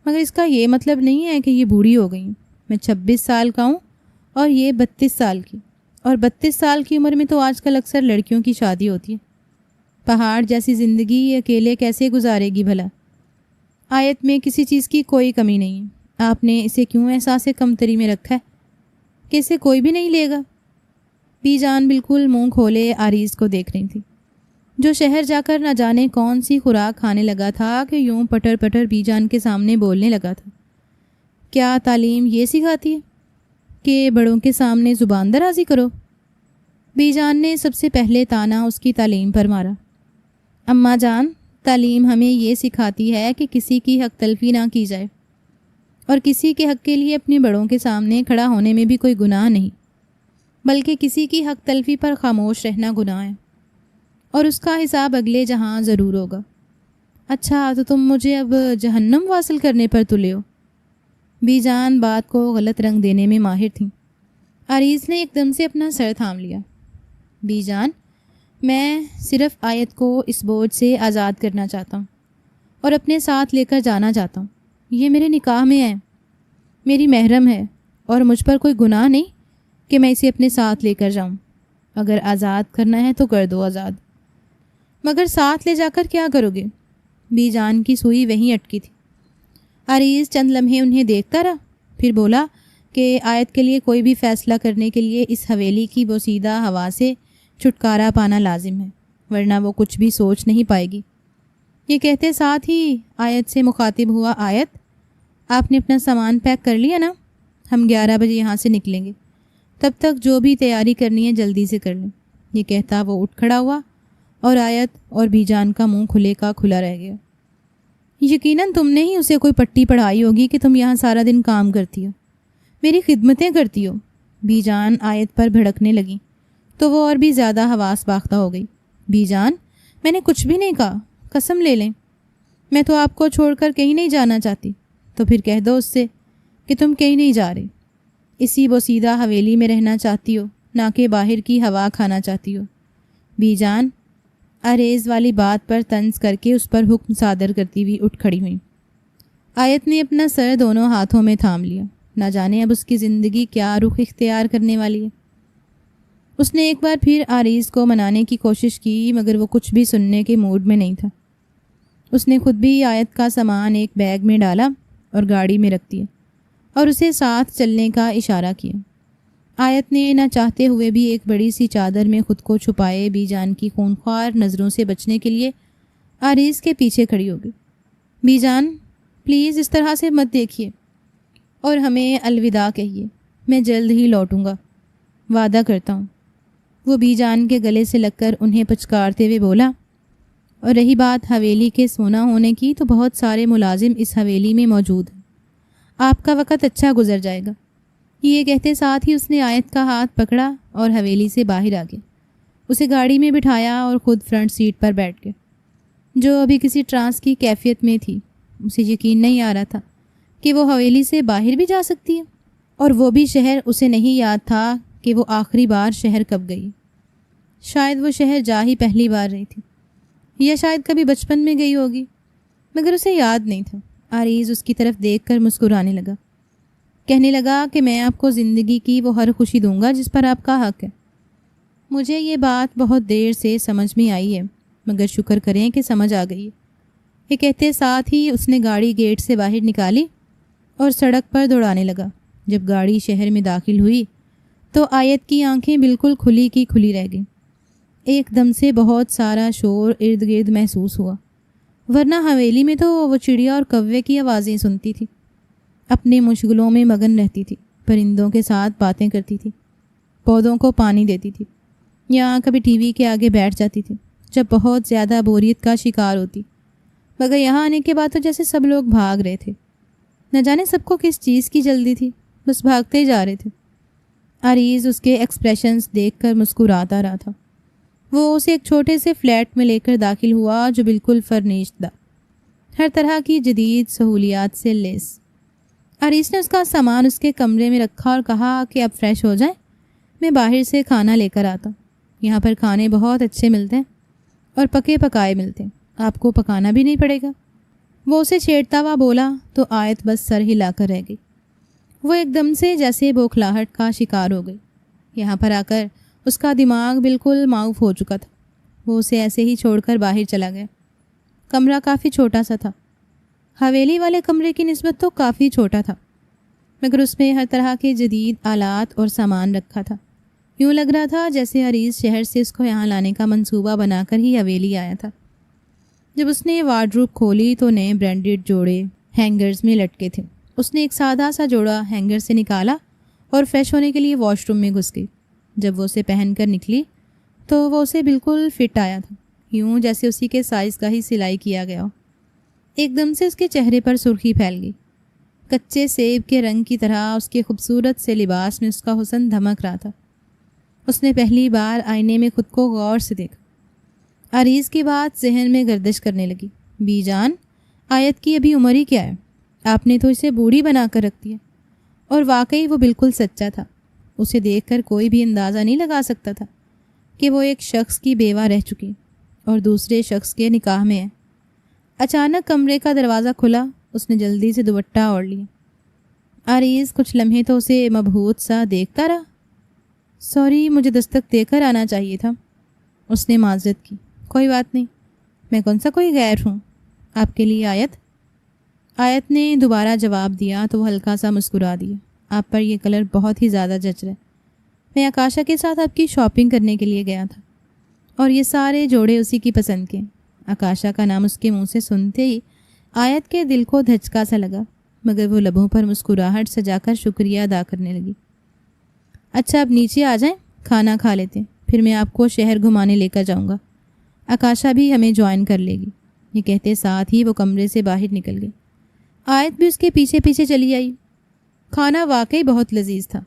S1: مگر اس کا یہ مطلب نہیں ہے کہ یہ بوڑھی ہو گئی۔ میں 26 سال کا ہوں اور یہ 32 سال کی، اور 32 سال کی عمر میں تو آج کل اکثر لڑکیوں کی شادی ہوتی ہے۔ پہاڑ جیسی زندگی یہ اکیلے کیسے گزارے گی بھلا؟ آیت میں کسی چیز کی کوئی کمی نہیں ہے، آپ نے اسے کیوں احساس کمتری میں رکھا ہے کہ اسے کوئی بھی نہیں لے گا؟ بی جان بالکل منہ کھولے آریز کو دیکھ رہی تھی، جو شہر جا کر نہ جانے کون سی خوراک کھانے لگا تھا کہ یوں پٹر پٹر بی جان کے سامنے بولنے لگا تھا۔ کیا تعلیم یہ سکھاتی ہے کہ بڑوں کے سامنے زبان درازی کرو؟ بی جان نے سب سے پہلے تانا اس کی تعلیم پر مارا۔ اماں جان، تعلیم ہمیں یہ سکھاتی ہے کہ کسی کی حق تلفی نہ کی جائے، اور کسی کے حق کے لیے اپنے بڑوں کے سامنے کھڑا ہونے میں بھی کوئی گناہ نہیں، بلکہ کسی کی حق تلفی پر خاموش رہنا گناہ ہے، اور اس کا حساب اگلے جہاں ضرور ہوگا۔ اچھا تو تم مجھے اب جہنم واصل کرنے پر تلے ہو؟ بی جان بات کو غلط رنگ دینے میں ماہر تھیں۔ آریز نے ایک دم سے اپنا سر تھام لیا۔ بی جان، میں صرف آیت کو اس بوجھ سے آزاد کرنا چاہتا ہوں اور اپنے ساتھ لے کر جانا چاہتا ہوں۔ یہ میرے نکاح میں ہے، میری محرم ہے، اور مجھ پر کوئی گناہ نہیں کہ میں اسے اپنے ساتھ لے کر جاؤں۔ اگر آزاد کرنا ہے تو کر دو آزاد، مگر ساتھ لے جا کر کیا کرو گے؟ بی جان کی سوئی وہیں اٹکی تھی۔ آریز چند لمحے انہیں دیکھتا رہا، پھر بولا کہ آیت کے لیے کوئی بھی فیصلہ کرنے کے لیے اس حویلی کی بوسیدہ ہوا سے چھٹکارا پانا لازم ہے، ورنہ وہ کچھ بھی سوچ نہیں پائے گی۔ یہ کہتے ساتھ ہی آیت سے مخاطب ہوا، آیت آپ نے اپنا سامان پیک کر لیا نا؟ ہم 11 بجے یہاں سے نکلیں گے، تب تک جو بھی تیاری کرنی ہے جلدی سے کر لیں۔ یہ کہتا وہ اٹھ کھڑا ہوا، اور آیت اور بی جان کا منہ کھلے کا کھلا رہ گیا۔ یقیناً تم نے ہی اسے کوئی پٹی پڑھائی ہوگی کہ تم یہاں سارا دن کام کرتی ہو، میری خدمتیں کرتی ہو۔ بی جان آیت پر بھڑکنے لگی تو وہ اور بھی زیادہ حواس باختہ ہو گئی۔ بی جان، میں نے کچھ بھی نہیں کہا، قسم لے لیں، میں تو آپ کو چھوڑ کر کہیں نہیں جانا چاہتی۔ تو پھر کہہ دو اس سے کہ تم کہیں نہیں جا رہے، اسی بوسیدہ حویلی میں رہنا چاہتی ہو، نہ کہ باہر کی ہوا کھانا چاہتی ہو۔ بی جان آریز والی بات پر طنز کر کے اس پر حکم صادر کرتی ہوئی اٹھ کھڑی ہوئی۔ آیت نے اپنا سر دونوں ہاتھوں میں تھام لیا، نہ جانے اب اس کی زندگی کیا رخ اختیار کرنے والی ہے۔ اس نے ایک بار پھر عریض کو منانے کی کوشش کی مگر وہ کچھ بھی سننے کے موڈ میں نہیں تھا۔ اس نے خود بھی آیت کا سامان ایک بیگ میں ڈالا اور گاڑی میں رکھ دیا اور اسے ساتھ چلنے کا اشارہ کیا۔ آیت نے نہ چاہتے ہوئے بھی ایک بڑی سی چادر میں خود کو چھپائے بی جان کی خونخوار نظروں سے بچنے کے لیے عریض کے پیچھے کھڑی ہو گئی۔ بی جان پلیز اس طرح سے مت دیکھیے اور ہمیں الوداع کہیے، میں جلد ہی لوٹوں گا، وعدہ کرتا ہوں۔ وہ بی جان کے گلے سے لگ کر انہیں پچکارتے ہوئے بولا، اور رہی بات حویلی کے سونا ہونے کی تو بہت سارے ملازم اس حویلی میں موجود ہیں، آپ کا وقت اچھا گزر جائے گا۔ یہ کہتے ساتھ ہی اس نے آیت کا ہاتھ پکڑا اور حویلی سے باہر آ گیا، اسے گاڑی میں بٹھایا اور خود فرنٹ سیٹ پر بیٹھ گیا۔ جو ابھی کسی ٹرانس کی کیفیت میں تھی، اسے یقین نہیں آ رہا تھا کہ وہ حویلی سے باہر بھی جا سکتی ہے، اور وہ بھی شہر اسے نہیں یاد تھا کہ وہ آخری بار شہر کب گئی۔ شاید وہ شہر جا ہی پہلی بار رہی تھی، یا شاید کبھی بچپن میں گئی ہوگی، مگر اسے یاد نہیں تھا۔ عریض اس کی طرف دیکھ کر مسکرانے لگا، کہنے لگا کہ میں آپ کو زندگی کی وہ ہر خوشی دوں گا جس پر آپ کا حق ہے۔ مجھے یہ بات بہت دیر سے سمجھ میں آئی ہے، مگر شکر کریں کہ سمجھ آ گئی ہے۔ یہ کہتے ساتھ ہی اس نے گاڑی گیٹ سے باہر نکالی اور سڑک پر دوڑانے لگا۔ جب گاڑی شہر میں داخل ہوئی تو آیت کی آنکھیں بالکل کھلی کی کھلی رہ گئیں۔ ایک دم سے بہت سارا شور ارد گرد محسوس ہوا، ورنہ حویلی میں تو وہ چڑیا اور کوے کی آوازیں سنتی تھی، اپنے مشغلوں میں مگن رہتی تھی، پرندوں کے ساتھ باتیں کرتی تھی، پودوں کو پانی دیتی تھی، یا کبھی ٹی وی کے آگے بیٹھ جاتی تھی جب بہت زیادہ بوریت کا شکار ہوتی۔ مگر یہاں آنے کے بعد تو جیسے سب لوگ بھاگ رہے تھے، نہ جانے سب کو کس چیز کی جلدی تھی، بس بھاگتے جا رہے تھے۔ عریض اس کے ایکسپریشنز دیکھ کر مسکراتا رہا تھا۔ وہ اسے ایک چھوٹے سے فلیٹ میں لے کر داخل ہوا جو بالکل فرنیشڈ تھا، ہر طرح کی جدید سہولیات سے لیس۔ عریض نے اس کا سامان اس کے کمرے میں رکھا اور کہا کہ اب فریش ہو جائیں، میں باہر سے کھانا لے کر آتا ہوں۔ یہاں پر کھانے بہت اچھے ملتے ہیں اور پکے پکائے ملتے ہیں، آپ کو پکانا بھی نہیں پڑے گا۔ وہ اسے چھیڑتا ہوا بولا تو آیت بس سر ہلا کر رہ گئی۔ وہ ایک دم سے جیسے بوکھلاہٹ کا شکار ہو گئی۔ یہاں پر آ کر اس کا دماغ بالکل معاف ہو چکا تھا۔ وہ اسے ایسے ہی چھوڑ کر باہر چلا گیا۔ کمرہ کافی چھوٹا سا تھا، حویلی والے کمرے کی نسبت تو کافی چھوٹا تھا، مگر اس میں ہر طرح کے جدید آلات اور سامان رکھا تھا۔ یوں لگ رہا تھا جیسے عریض شہر سے اس کو یہاں لانے کا منصوبہ بنا کر ہی حویلی آیا تھا۔ جب اس نے وارڈروب کھولی تو نئے برانڈڈ جوڑے ہینگرز میں لٹکے تھے۔ اس نے ایک سادہ سا جوڑا ہینگر سے نکالا اور فریش ہونے کے لیے واش روم میں گھس گئی۔ جب وہ اسے پہن کر نکلی تو وہ اسے بالکل فٹ آیا تھا، یوں جیسے اسی کے سائز کا ہی سلائی کیا گیا ہو۔ ایک دم سے اس کے چہرے پر سرخی پھیل گئی، کچے سیب کے رنگ کی طرح اس کے خوبصورت سے لباس میں اس کا حسن دھمک رہا تھا۔ اس نے پہلی بار آئینے میں خود کو غور سے دیکھا۔ عریض کی بات ذہن میں گردش کرنے لگی۔ بی جان، آیت کی ابھی عمر ہی کیا ہے؟ آپ نے تو اسے بوڑھی بنا کر رکھ دیا۔ اور واقعی وہ بالکل سچا تھا۔ اسے دیکھ کر کوئی بھی اندازہ نہیں لگا سکتا تھا کہ وہ ایک شخص کی بیوہ رہ چکی اور دوسرے شخص کے نکاح میں ہے۔ اچانک کمرے کا دروازہ کھلا، اس نے جلدی سے دوپٹہ اوڑھ لیا۔ عریض کچھ لمحے تو اسے مبہوت سا دیکھتا رہا۔ سوری، مجھے دستک دے کر آنا چاہیے تھا، اس نے معذرت کی۔ کوئی بات نہیں، میں کون سا کوئی غیر ہوں، آپ کے لیے آیت نے دوبارہ جواب دیا تو وہ ہلکا سا مسکرا دیا۔ آپ پر یہ کلر بہت ہی زیادہ جچ رہا ہے۔ میں آکاشا کے ساتھ آپ کی شاپنگ کرنے کے لیے گیا تھا اور یہ سارے جوڑے اسی کی پسند کے۔ آکاشا کا نام اس کے منہ سے سنتے ہی آیت کے دل کو دھچکا سا لگا، مگر وہ لبوں پر مسکراہٹ سجا کر شکریہ ادا کرنے لگی۔ اچھا، اب نیچے آ جائیں، کھانا کھا لیتے، پھر میں آپ کو شہر گھمانے لے کر جاؤں گا۔ آکاشا بھی ہمیں جوائن کر لے گی۔ یہ کہتے ساتھ ہی وہ کمرے سے باہر نکل گئی۔ آیت بھی اس کے پیچھے پیچھے چلی آئی۔ کھانا واقعی بہت لذیذ تھا۔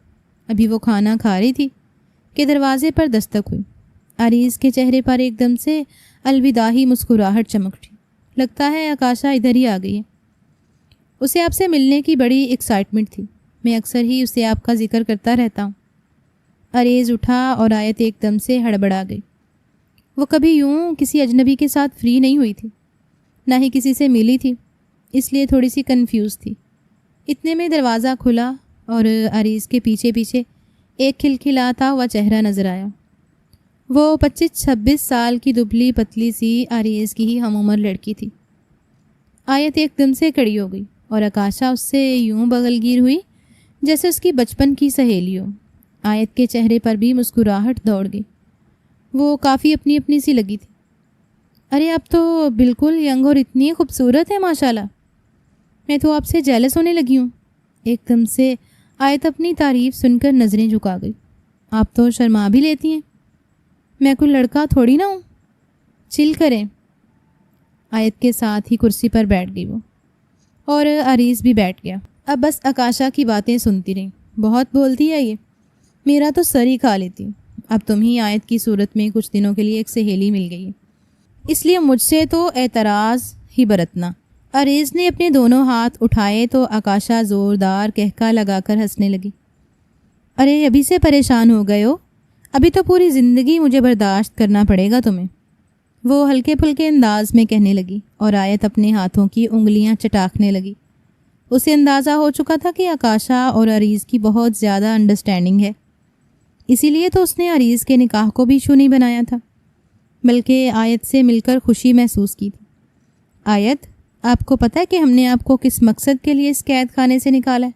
S1: ابھی وہ کھانا کھا رہی تھی کہ دروازے پر دستک ہوئی۔ عریض کے چہرے پر ایک دم سے الوداعی مسکراہٹ چمک اٹھی۔ لگتا ہے آکاشا ادھر ہی آ گئی ہے۔ اسے آپ سے ملنے کی بڑی ایکسائٹمنٹ تھی، میں اکثر ہی اسے آپ کا ذکر کرتا رہتا ہوں۔ عریض اٹھا اور آیت ایک دم سے ہڑبڑا گئی۔ وہ کبھی یوں کسی اجنبی کے ساتھ فری نہیں ہوئی تھی، نہ ہی کسی سے ملی تھی، اس لیے تھوڑی سی کنفیوز تھی۔ اتنے میں دروازہ کھلا اور عریض کے پیچھے پیچھے ایک کھلکھلاتا ہوا چہرہ نظر آیا۔ وہ 25-26 سال کی دبلی پتلی سی عریض کی ہی ہم عمر لڑکی تھی۔ آیت ایک دم سے کھڑی ہو گئی اور آکاشا اس سے یوں بغلگیر ہوئی جیسے اس کی بچپن کی سہیلی ہو۔ آیت کے چہرے پر بھی مسکراہٹ دوڑ گئی۔ وہ کافی اپنی اپنی سی لگی تھی۔ ارے آپ تو بالکل ینگ اور اتنی خوبصورت ہے ماشاءاللہ، میں تو آپ سے جیلس ہونے لگی ہوں۔ ایک دم سے آیت اپنی تعریف سن کر نظریں جھکا گئی۔ آپ تو شرما بھی لیتی ہیں، میں کوئی لڑکا تھوڑی نہ ہوں، چل کریں۔ آیت کے ساتھ ہی کرسی پر بیٹھ گئی وہ، اور عریض بھی بیٹھ گیا۔ اب بس آکاشا کی باتیں سنتی رہی۔ بہت بولتی ہے یہ، میرا تو سر ہی کھا لیتی۔ اب تم ہی آیت کی صورت میں کچھ دنوں کے لیے ایک سہیلی مل گئی ہے، اس لیے مجھ سے تو اعتراض ہی برتنا۔ عریض نے اپنے دونوں ہاتھ اٹھائے تو آکاشا زوردار کہکا لگا کر ہنسنے لگی۔ ارے ابھی سے پریشان ہو گئے ہو؟ ابھی تو پوری زندگی مجھے برداشت کرنا پڑے گا تمہیں، وہ ہلکے پھلکے انداز میں کہنے لگی، اور آیت اپنے ہاتھوں کی انگلیاں چٹاکنے لگی۔ اسے اندازہ ہو چکا تھا کہ آکاشا اور عریض کی بہت زیادہ انڈرسٹینڈنگ ہے، اسی لیے تو اس نے عریض کے نکاح کو بھی ایشو نہیں بنایا تھا، بلکہ آیت سے مل کر خوشی محسوس کی تھی۔ آیت، آپ کو پتہ ہے کہ ہم نے آپ کو کس مقصد کے لیے اس قید خانے سے نکالا ہے؟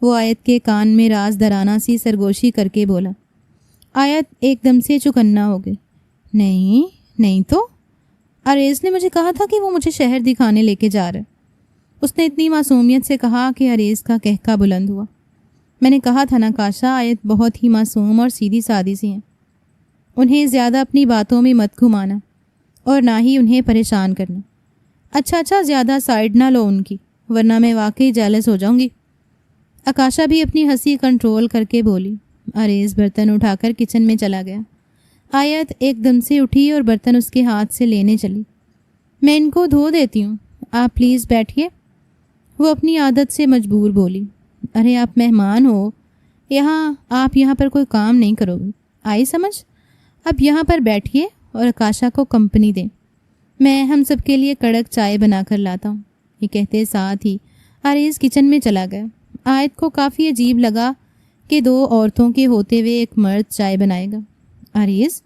S1: وہ آیت کے کان میں راز درانہ سی سرگوشی کر کے بولا۔ آیت ایک دم سے چکنا ہو گئی۔ نہیں تو عریض نے مجھے کہا تھا کہ وہ مجھے شہر دکھانے لے کے جا رہا ہے، اس نے اتنی معصومیت سے کہا کہ عریض کا کہکا بلند ہوا۔ میں نے کہا تھا نا کاشا، آیت بہت ہی معصوم اور سیدھی سادی سی ہیں، انہیں زیادہ اپنی باتوں میں مت گھمانا اور نہ ہی انہیں پریشان کرنا۔ اچھا زیادہ سائیڈ نہ لو ان کی، ورنہ میں واقعی جیلس ہو جاؤں گی۔ آکاشا بھی اپنی ہنسی کنٹرول کر کے بولی۔ عریض برتن اٹھا کر کچن میں چلا گیا۔ آیت ایک دم سے اٹھی اور برتن اس کے ہاتھ سے لینے چلی۔ میں ان کو دھو دیتی ہوں، آپ پلیز بیٹھیے، وہ اپنی عادت سے مجبور بولی۔ ارے آپ مہمان ہو، آپ یہاں پر کوئی کام نہیں کرو گی، آئی سمجھ؟ اب یہاں پر بیٹھیے اور آکاشا کو کمپنی دیں، میں ہم سب کے لیے کڑک چائے بنا کر لاتا ہوں۔ یہ کہتے ساتھ ہی عریض کچن میں چلا گیا۔ آیت کو کافی عجیب لگا کہ دو عورتوں کے ہوتے ہوئے ایک مرد چائے بنائے گا۔ عریض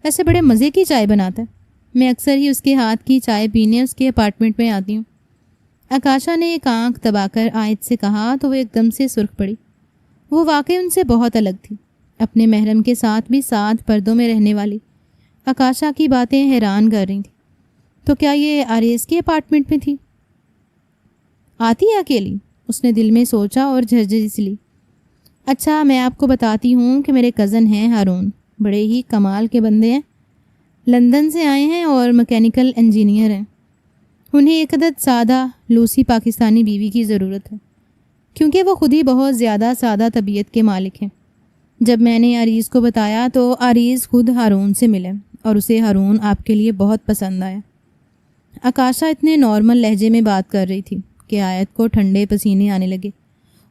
S1: ایسے بڑے مزے کی چائے بناتا ہے، میں اکثر ہی اس کے ہاتھ کی چائے پینے اس کے اپارٹمنٹ میں آتی ہوں۔ آکاشا نے ایک آنکھ دبا کر آیت سے کہا تو وہ ایک دم سے سرخ پڑی۔ وہ واقعی ان سے بہت الگ تھی، اپنے محرم کے ساتھ بھی 7 پردوں میں رہنے والی۔ آکاشا کی باتیں حیران کر رہی تھیں۔ تو کیا یہ عریض کے اپارٹمنٹ میں تھی؟ آتی ہے اکیلی؟ اس نے دل میں سوچا اور جھرجھری سی لی۔ اچھا میں آپ کو بتاتی ہوں کہ میرے کزن ہیں ہارون، بڑے ہی کمال کے بندے ہیں، لندن سے آئے ہیں اور میکینیکل انجینئر ہیں۔ انہیں ایک عدد سادہ لوسی پاکستانی بیوی کی ضرورت ہے، کیونکہ وہ خود ہی بہت زیادہ سادہ طبیعت کے مالک ہیں۔ جب میں نے عریض کو بتایا تو عریض خود ہارون سے ملے اور اسے ہارون آپ کے لیے بہت پسند آیا۔ آکاشا اتنے نارمل لہجے میں بات کر رہی تھی کہ آیت کو ٹھنڈے پسینے آنے لگے۔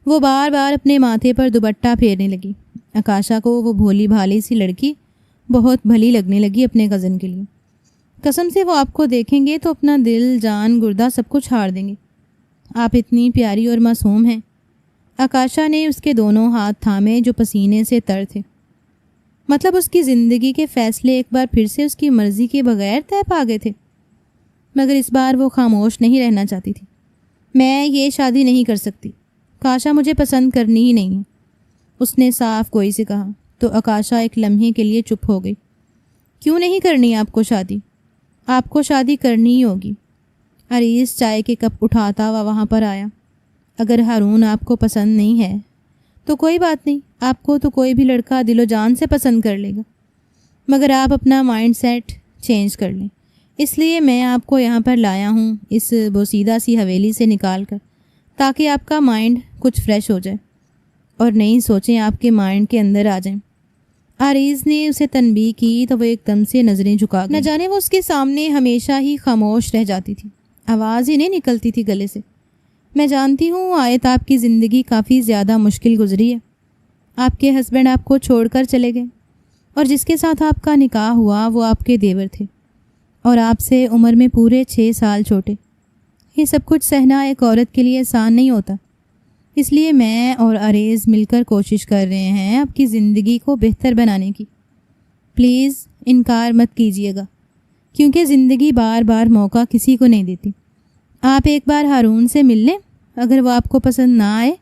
S1: وہ بار بار اپنے ماتھے پر دوپٹہ پھیرنے لگی۔ آکاشا کو وہ بھولی بھالی سی لڑکی بہت بھلی لگنے لگی اپنے کزن کے لیے۔ قسم سے وہ آپ کو دیکھیں گے تو اپنا دل جان گردہ سب کچھ ہار دیں گے، آپ اتنی پیاری اور معصوم ہیں۔ آکاشا نے اس کے دونوں ہاتھ تھامے جو پسینے سے تر تھے۔ مطلب اس کی زندگی کے فیصلے ایک بار پھر سے اس کی مرضی کے بغیر طے پا گئے تھے، مگر اس بار وہ خاموش نہیں رہنا چاہتی تھی۔ میں یہ شادی نہیں کر سکتی، کاشا مجھے پسند کرنی ہی نہیں ہے، اس نے صاف گوئی سے کہا۔ تو آکاشا ایک لمحے کے لیے چپ ہو گئی۔ کیوں نہیں کرنی آپ کو شادی؟ آپ کو شادی کرنی ہی ہوگی۔ عریض چائے کے کپ اٹھاتا ہوا وہاں پر آیا۔ اگر ہارون آپ کو پسند نہیں ہے تو کوئی بات نہیں، آپ کو تو کوئی بھی لڑکا دل و جان سے پسند کر لے گا، مگر آپ اپنا مائنڈ سیٹ چینج کر لیں۔ اس لیے میں آپ کو یہاں پر لایا ہوں اس بوسیدہ سی حویلی سے نکال کر، تاکہ آپ کا مائنڈ کچھ فریش ہو جائے اور نئی سوچیں آپ کے مائنڈ کے اندر آ جائیں۔ عریض نے اسے تنبیہ کی تو وہ ایک دم سے نظریں جھکا گئی۔ نہ جانے وہ اس کے سامنے ہمیشہ ہی خاموش رہ جاتی تھی، آواز ہی نہیں نکلتی تھی گلے سے۔ میں جانتی ہوں آیت آپ کی زندگی کافی زیادہ مشکل گزری ہے، آپ کے ہسبینڈ آپ کو چھوڑ کر چلے گئے اور جس کے ساتھ آپ کا نکاح ہوا وہ آپ کے دیور تھے اور آپ سے عمر میں پورے 6 سال چھوٹے۔ یہ سب کچھ سہنا ایک عورت کے لیے آسان نہیں ہوتا، اس لیے میں اور عریض مل کر کوشش کر رہے ہیں آپ کی زندگی کو بہتر بنانے کی۔ پلیز انکار مت کیجیے گا، کیونکہ زندگی بار بار موقع کسی کو نہیں دیتی۔ آپ ایک بار ہارون سے مل لیں، اگر وہ آپ کو پسند نہ آئے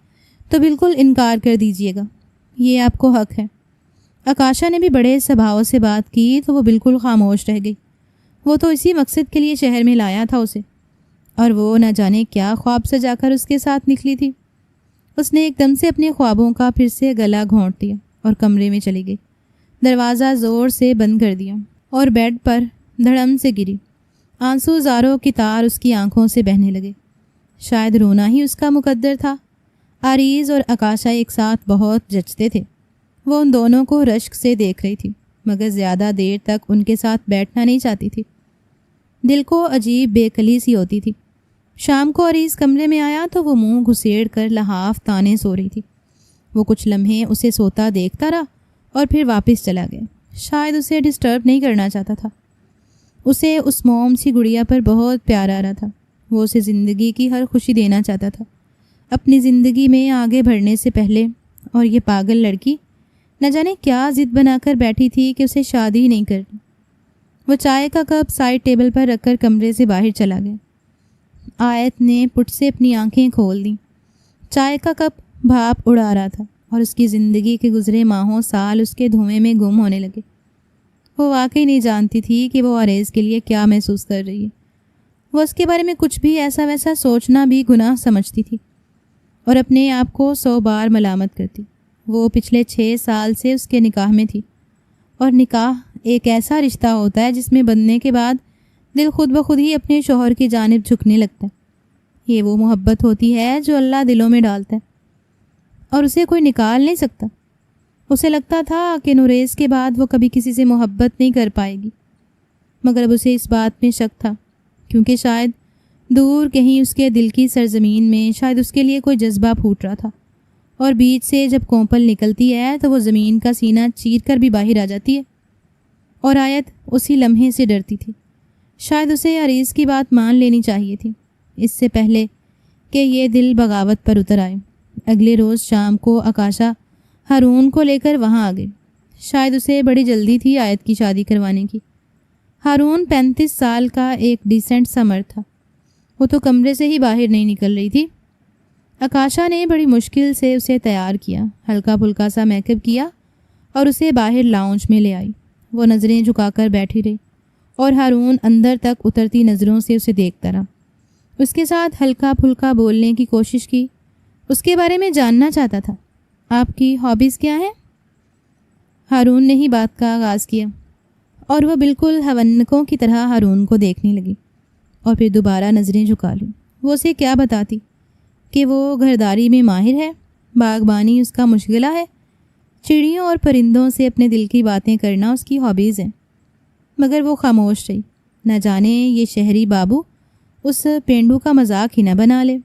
S1: تو بالکل انکار کر دیجیے گا، یہ آپ کو حق ہے۔ آکاشا نے بھی بڑے سبھاؤ سے بات کی تو وہ بالکل خاموش رہ گئی۔ وہ تو اسی مقصد کے لیے شہر میں لایا تھا اسے، اور وہ نہ جانے کیا خواب سجا کر اس کے ساتھ نکلی تھی۔ اس نے ایک دم سے اپنے خوابوں کا پھر سے گلا گھونٹ دیا اور کمرے میں چلی گئی، دروازہ زور سے بند کر دیا اور بیڈ پر دھڑم سے گری۔ آنسو زاروں کی تار اس کی آنکھوں سے بہنے لگے۔ شاید رونا ہی اس کا مقدر تھا۔ آریز اور آکاشا ایک ساتھ بہت جچتے تھے۔ وہ ان دونوں کو رشک سے دیکھ رہی تھی، مگر زیادہ دیر تک ان کے ساتھ بیٹھنا نہیں چاہتی تھی۔ دل کو عجیب بے کلی سی ہوتی تھی۔ شام کو آریز کمرے میں آیا تو وہ منہ گھسیڑ کر لحاف تانے سو رہی تھی۔ وہ کچھ لمحے اسے سوتا دیکھتا رہا اور پھر واپس چلا گیا۔ شاید اسے ڈسٹرب نہیں کرنا چاہتا تھا۔ اسے اس موم سی گڑیا پر بہت پیار آ رہا تھا۔ وہ اسے زندگی کی ہر خوشی دینا چاہتا تھا اپنی زندگی میں آگے بڑھنے سے پہلے، اور یہ پاگل لڑکی نہ جانے کیا ضد بنا کر بیٹھی تھی کہ اسے شادی ہی نہیں کرنی۔ وہ چائے کا کپ سائڈ ٹیبل پر رکھ کر کمرے سے باہر چلا گیا۔ آیت نے پٹ سے اپنی آنکھیں کھول دیں۔ چائے کا کپ بھاپ اڑا رہا تھا اور اس کی زندگی کے گزرے ماہوں سال اس کے دھوئیں میں گم ہونے لگے۔ وہ واقعی نہیں جانتی تھی کہ وہ آریز کے لیے کیا محسوس کر رہی ہے۔ وہ اس کے بارے میں کچھ بھی ایسا ویسا سوچنا بھی گناہ سمجھتی تھی اور اپنے آپ کو 100 بار ملامت کرتی۔ وہ پچھلے 6 سال سے اس کے نکاح میں تھی، اور نکاح ایک ایسا رشتہ ہوتا ہے جس میں بندھنے کے بعد دل خود بخود ہی اپنے شوہر کی جانب جھکنے لگتا ہے۔ یہ وہ محبت ہوتی ہے جو اللہ دلوں میں ڈالتا ہے، اور اسے کوئی نکال نہیں سکتا۔ اسے لگتا تھا کہ نوریز کے بعد وہ کبھی کسی سے محبت نہیں کر پائے گی، مگر اب اسے اس بات میں شک تھا، کیونکہ شاید دور کہیں اس کے دل کی سرزمین میں شاید اس کے لیے کوئی جذبہ پھوٹ رہا تھا، اور بیچ سے جب کونپل نکلتی ہے تو وہ زمین کا سینہ چیر کر بھی باہر آ جاتی ہے۔ اور آیت اسی لمحے سے ڈرتی تھی۔ شاید اسے آریز کی بات مان لینی چاہیے تھی اس سے پہلے کہ یہ دل بغاوت پر اتر آئے۔ اگلے روز شام کو آکاشا ہارون کو لے کر وہاں آ گئی۔ شاید اسے بڑی جلدی تھی آیت کی شادی کروانے کی۔ ہارون 35 سال کا ایک ڈیسنٹ سا مرد تھا۔ وہ تو کمرے سے ہی باہر نہیں نکل رہی تھی۔ آکاشا نے بڑی مشکل سے اسے تیار کیا، ہلکا پھلکا سا میک اپ کیا اور اسے باہر لاؤنج میں لے آئی۔ وہ نظریں جھکا کر بیٹھی رہی اور ہارون اندر تک اترتی نظروں سے اسے دیکھتا رہا۔ اس کے ساتھ ہلکا پھلکا بولنے کی کوشش کی، اس کے بارے میں جاننا چاہتا تھا۔ آپ کی ہابیز کیا ہیں؟ ہارون نے ہی بات کا آغاز کیا، اور وہ بالکل ہونکوں کی طرح ہارون کو دیکھنے لگی اور پھر دوبارہ نظریں جھکا لیں۔ وہ اسے کیا بتاتی کہ وہ گھرداری میں ماہر ہے، باغبانی اس کا مشغلہ ہے، چڑیوں اور پرندوں سے اپنے دل کی باتیں کرنا اس کی ہابیز ہیں۔ مگر وہ خاموش رہی، نہ جانے یہ شہری بابو اس پینڈو کا مذاق ہی نہ بنا لے۔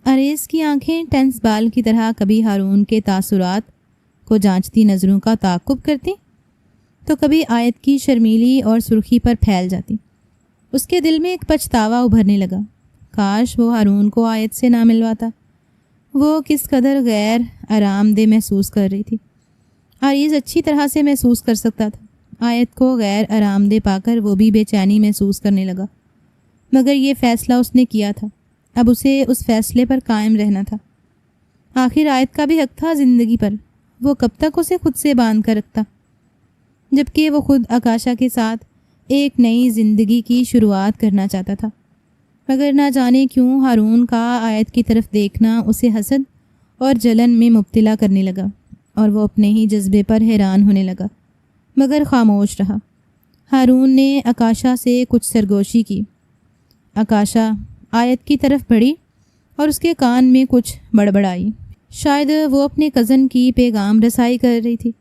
S1: آریز کی آنکھیں ٹینس بال کی طرح کبھی ہارون کے تاثرات کو جانچتی نظروں کا تعاقب کرتی تو کبھی آیت کی شرمیلی اور سرخی پر پھیل جاتی۔ اس کے دل میں ایک پچھتاوا ابھرنے لگا، کاش وہ ہارون کو آیت سے نہ ملواتا۔ وہ کس قدر غیر آرام دہ محسوس کر رہی تھی۔ آریز اچھی طرح سے محسوس کر سکتا تھا۔ آیت کو غیر آرام دہ پا کر وہ بھی بے چینی محسوس کرنے لگا، مگر یہ فیصلہ اس نے کیا تھا، اب اسے اس فیصلے پر قائم رہنا تھا۔ آخر آیت کا بھی حق تھا زندگی پر، وہ کب تک اسے خود سے باندھ کر رکھتا، جبکہ وہ خود آکاشا کے ساتھ ایک نئی زندگی کی شروعات کرنا چاہتا تھا۔ مگر نہ جانے کیوں ہارون کا آیت کی طرف دیکھنا اسے حسد اور جلن میں مبتلا کرنے لگا، اور وہ اپنے ہی جذبے پر حیران ہونے لگا، مگر خاموش رہا۔ ہارون نے آکاشا سے کچھ سرگوشی کی۔ آکاشا آیت کی طرف بڑھی اور اس کے کان میں کچھ بڑبڑائی۔ شاید وہ اپنے کزن کی پیغام رسائی کر رہی تھی۔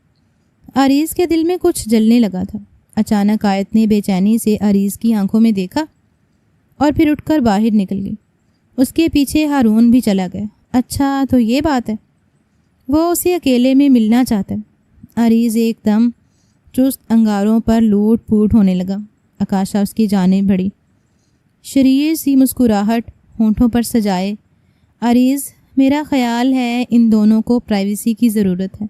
S1: آریز کے دل میں کچھ جلنے لگا تھا۔ اچانک آیت نے بے چینی سے آریز کی آنکھوں میں دیکھا اور پھر اٹھ کر باہر نکل گئی۔ اس کے پیچھے ہارون بھی چلا گیا۔ اچھا تو یہ بات ہے، وہ اسے اکیلے میں ملنا چاہتا ہے۔ آریز ایک دم چست انگاروں پر لوٹ پوٹ ہونے لگا۔ آکاشا اس کی جانب بڑھی، شریر سی مسکراہٹ ہونٹوں پر سجائے۔ آریز، میرا خیال ہے ان دونوں کو پرائیویسی کی ضرورت ہے۔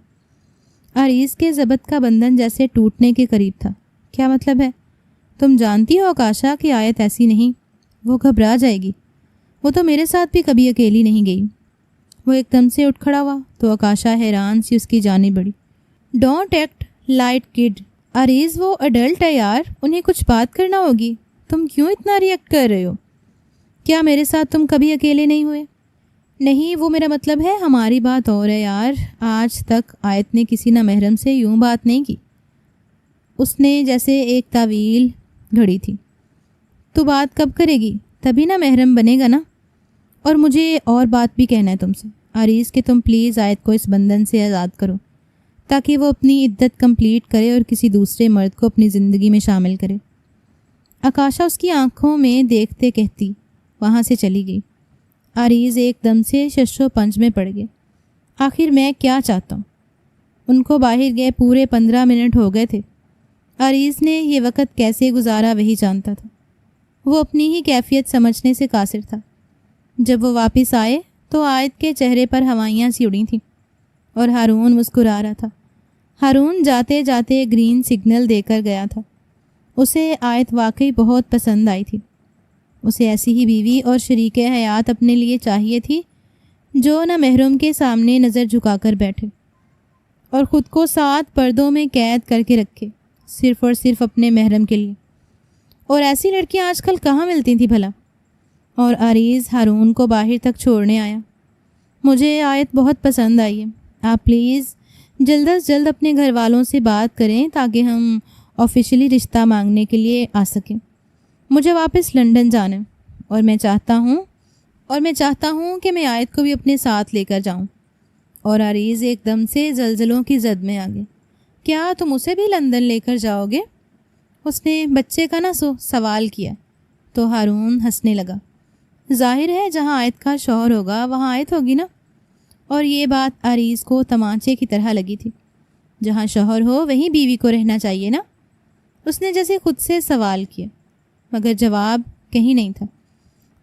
S1: عریض کے ضبط کا بندھن جیسے ٹوٹنے کے قریب تھا۔ کیا مطلب ہے؟ تم جانتی ہو آکاشا کہ آیت ایسی نہیں، وہ گھبرا جائے گی، وہ تو میرے ساتھ بھی کبھی اکیلی نہیں گئی۔ وہ ایک دم سے اٹھ کھڑا ہوا تو آکاشا حیران سی اس کی جانب بڑھی۔ ڈونٹ ایکٹ لائٹ کڈ، عریض وہ اڈلٹ ہے یار، انہیں کچھ بات کرنا ہوگی، تم کیوں اتنا ریئیکٹ کر رہے ہو؟ کیا میرے ساتھ تم کبھی اکیلے نہیں ہوئے؟ نہیں، وہ میرا مطلب ہے ہماری بات اور ہے یار، آج تک آیت نے کسی نہ محرم سے یوں بات نہیں کی۔ اس نے جیسے ایک طویل گھڑی تھی۔ تو بات کب کرے گی؟ تبھی نہ محرم بنے گا نا۔ اور مجھے اور بات بھی کہنا ہے تم سے عریض کہ تم پلیز آیت کو اس بندھن سے آزاد کرو تاکہ وہ اپنی عدت کمپلیٹ کرے اور کسی دوسرے مرد کو اپنی زندگی میں شامل کرے۔ آکاشا اس کی آنکھوں میں دیکھتے کہتی وہاں سے چلی گئی۔ عریض ایک دم سے شش و پنج میں پڑ گئے۔ آخر میں کیا چاہتا ہوں؟ ان کو باہر گئے پورے 15 منٹ ہو گئے تھے۔ عریض نے یہ وقت کیسے گزارا وہی جانتا تھا۔ وہ اپنی ہی کیفیت سمجھنے سے قاصر تھا۔ جب وہ واپس آئے تو آیت کے چہرے پر ہوائیاں سی اڑی تھیں اور ہارون مسکرا رہا تھا۔ ہارون جاتے جاتے گرین سگنل دے کر گیا تھا۔ اسے آیت واقعی بہت پسند آئی تھی۔ اسے ایسی ہی بیوی اور شریک حیات اپنے لیے چاہیے تھی جو نہ محرم کے سامنے نظر جھکا کر بیٹھے اور خود کو 7 پردوں میں قید کر کے رکھے، صرف اور صرف اپنے محرم کے لیے۔ اور ایسی لڑکیاں آج کل کہاں ملتی تھیں بھلا؟ اور عریض ہارون کو باہر تک چھوڑنے آیا۔ مجھے آیت بہت پسند آئی ہے، آپ پلیز جلد از جلد اپنے گھر والوں سے بات کریں تاکہ ہم آفیشلی رشتہ مانگنے کے لیے آ سکیں۔ مجھے واپس لنڈن جانا ہے اور میں چاہتا ہوں کہ میں آیت کو بھی اپنے ساتھ لے کر جاؤں۔ اور عریض ایک دم سے زلزلوں کی زد میں آ گئے۔ کیا تم اسے بھی لندن لے کر جاؤ گے؟ اس نے بچے کا نہ سوال کیا تو ہارون ہنسنے لگا۔ ظاہر ہے جہاں آیت کا شوہر ہوگا وہاں آیت ہوگی نا۔ اور یہ بات عریض کو تمانچے کی طرح لگی تھی۔ جہاں شوہر ہو وہیں بیوی کو رہنا چاہیے نا۔ اس نے جیسے خود سے سوال کیا مگر جواب کہیں نہیں تھا۔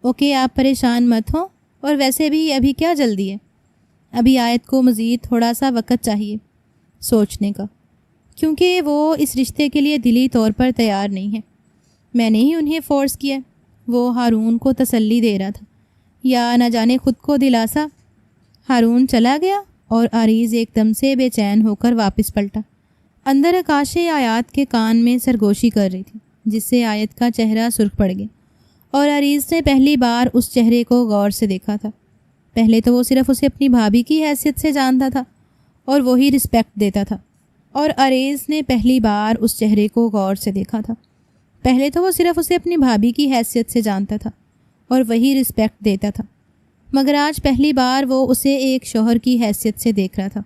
S1: اوکے، آپ پریشان مت ہوں، اور ویسے بھی ابھی کیا جلدی ہے؟ ابھی آیت کو مزید تھوڑا سا وقت چاہیے سوچنے کا، کیونکہ وہ اس رشتے کے لیے دلی طور پر تیار نہیں ہے۔ میں نے ہی انہیں فورس کیا۔ وہ ہارون کو تسلی دے رہا تھا یا نہ جانے خود کو دلاسا۔ ہارون چلا گیا اور عریض ایک دم سے بے چین ہو کر واپس پلٹا۔ اندر آکاشے آیات کے کان میں سرگوشی کر رہی تھی جس سے آیت کا چہرہ سرخ پڑ گیا اور عریض نے پہلی بار اس چہرے کو غور سے دیکھا تھا۔ پہلے تو وہ صرف اسے اپنی بھابھی کی حیثیت سے جانتا تھا اور وہی رسپیکٹ دیتا تھا، اور عریض نے پہلی بار اس چہرے کو غور سے دیکھا تھا۔ پہلے تو وہ صرف اسے اپنی بھابھی کی حیثیت سے جانتا تھا اور وہی رسپیکٹ دیتا تھا، مگر آج پہلی بار وہ اسے ایک شوہر کی حیثیت سے دیکھ رہا تھا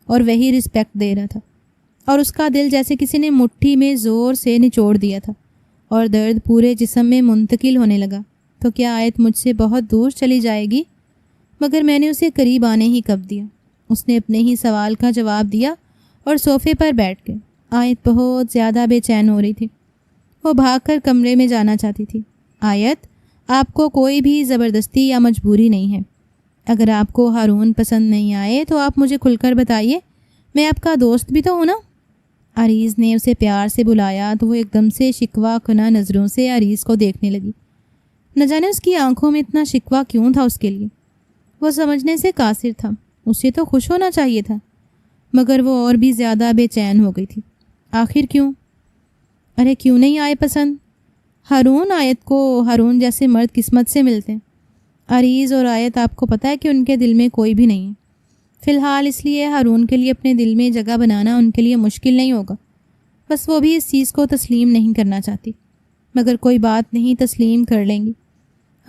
S1: اور وہی رسپیکٹ دے رہا تھا، اور اس کا دل جیسے کسی نے مٹھی میں زور سے نچوڑ دیا تھا اور درد پورے جسم میں منتقل ہونے لگا۔ تو کیا آیت مجھ سے بہت دور چلی جائے گی؟ مگر میں نے اسے قریب آنے ہی کب دیا؟ اس نے اپنے ہی سوال کا جواب دیا اور صوفے پر بیٹھ گئے۔ آیت بہت زیادہ بے چین ہو رہی تھی۔ وہ بھاگ کر کمرے میں جانا چاہتی تھی۔ آیت، آپ کو کوئی بھی زبردستی یا مجبوری نہیں ہے۔ اگر آپ کو ہارون پسند نہیں آئے تو آپ مجھے کھل کر بتائیے، میں آپ کا دوست بھی تو ہوں نا۔ عریض نے اسے پیار سے بلایا تو وہ ایک دم سے شکوہ کنہ نظروں سے عریض کو دیکھنے لگی۔ نہ جانے اس کی آنکھوں میں اتنا شکوہ کیوں تھا اس کے لیے۔ وہ سمجھنے سے قاصر تھا، اسے تو خوش ہونا چاہیے تھا، مگر وہ اور بھی زیادہ بے چین ہو گئی تھی۔ آخر کیوں؟ ارے کیوں نہیں آئے پسند؟ ہارون جیسے مرد قسمت سے ملتے ہیں۔ عریض اور آیت، آپ کو پتہ ہے کہ ان کے دل میں کوئی بھی نہیں ہے فی الحال، اس لیے ہارون کے لیے اپنے دل میں جگہ بنانا ان کے لیے مشکل نہیں ہوگا۔ بس وہ بھی اس چیز کو تسلیم نہیں کرنا چاہتی، مگر کوئی بات نہیں، تسلیم کر لیں گی۔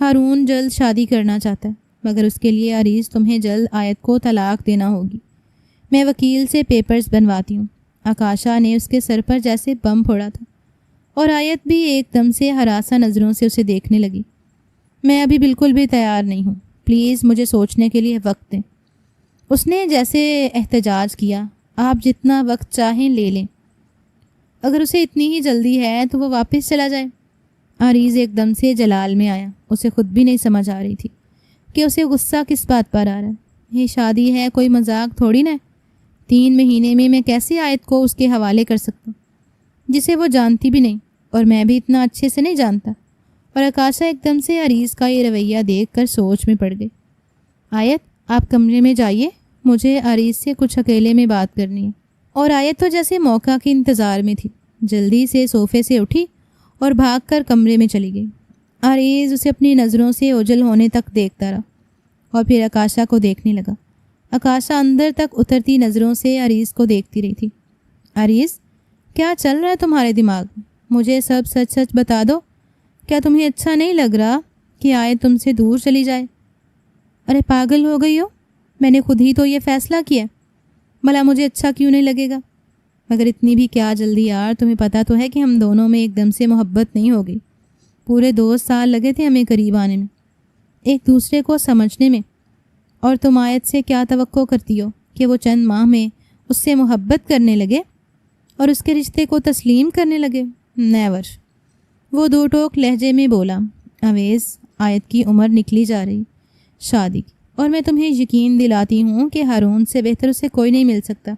S1: ہارون جلد شادی کرنا چاہتا ہے، مگر اس کے لیے عریض تمہیں جلد آیت کو طلاق دینا ہوگی۔ میں وکیل سے پیپرز بنواتی ہوں۔ آکاشا نے اس کے سر پر جیسے بم پھوڑا تھا، اور آیت بھی ایک دم سے ہراساں نظروں سے اسے دیکھنے لگی۔ میں ابھی بالکل بھی تیار نہیں ہوں، پلیز مجھے سوچنے کے لیے وقت دیں۔ اس نے جیسے احتجاج کیا، آپ جتنا وقت چاہیں لے لیں، اگر اسے اتنی ہی جلدی ہے تو وہ واپس چلا جائے۔ عریض ایک دم سے جلال میں آیا۔ اسے خود بھی نہیں سمجھ آ رہی تھی کہ اسے غصہ کس بات پر آ رہا ہے۔ یہ شادی ہے، کوئی مذاق تھوڑی نہ ہے۔ 3 مہینے میں کیسے آیت کو اس کے حوالے کر سکتا ہوں جسے وہ جانتی بھی نہیں اور میں بھی اتنا اچھے سے نہیں جانتا؟ اور آکاشا ایک دم سے عریض کا یہ رویہ دیکھ کر سوچ میں پڑ گئی۔ آیت آپ کمرے میں جائیے، مجھے عریض سے کچھ اکیلے میں بات کرنی ہے۔ اور آیت تو جیسے موقع کے انتظار میں تھی، جلدی سے صوفے سے اٹھی اور بھاگ کر کمرے میں چلی گئی۔ عریض اسے اپنی نظروں سے اوجھل ہونے تک دیکھتا رہا اور پھر آکاشا کو دیکھنے لگا۔ آکاشا اندر تک اترتی نظروں سے عریض کو دیکھتی رہی تھی۔ عریض کیا چل رہا ہے تمہارے دماغ میں؟ مجھے سب سچ سچ بتا دو، کیا تمہیں اچھا نہیں لگ رہا کہ آیت تم سے دور چلی جائے؟ ارے پاگل ہو گئی ہو، میں نے خود ہی تو یہ فیصلہ کیا، بھلا مجھے اچھا کیوں نہیں لگے گا؟ مگر اتنی بھی کیا جلدی یار، تمہیں پتہ تو ہے کہ ہم دونوں میں ایک دم سے محبت نہیں ہو گئی، پورے 2 سال لگے تھے ہمیں قریب آنے میں، ایک دوسرے کو سمجھنے میں، اور تم آیت سے کیا توقع کرتی ہو کہ وہ چند ماہ میں اس سے محبت کرنے لگے اور اس کے رشتے کو تسلیم کرنے لگے؟ نیور۔ وہ 2 ٹوک لہجے میں بولا۔ اویس آیت کی عمر نکلی جا رہی شادی کی، اور میں تمہیں یقین دلاتی ہوں کہ ہارون سے بہتر اسے کوئی نہیں مل سکتا۔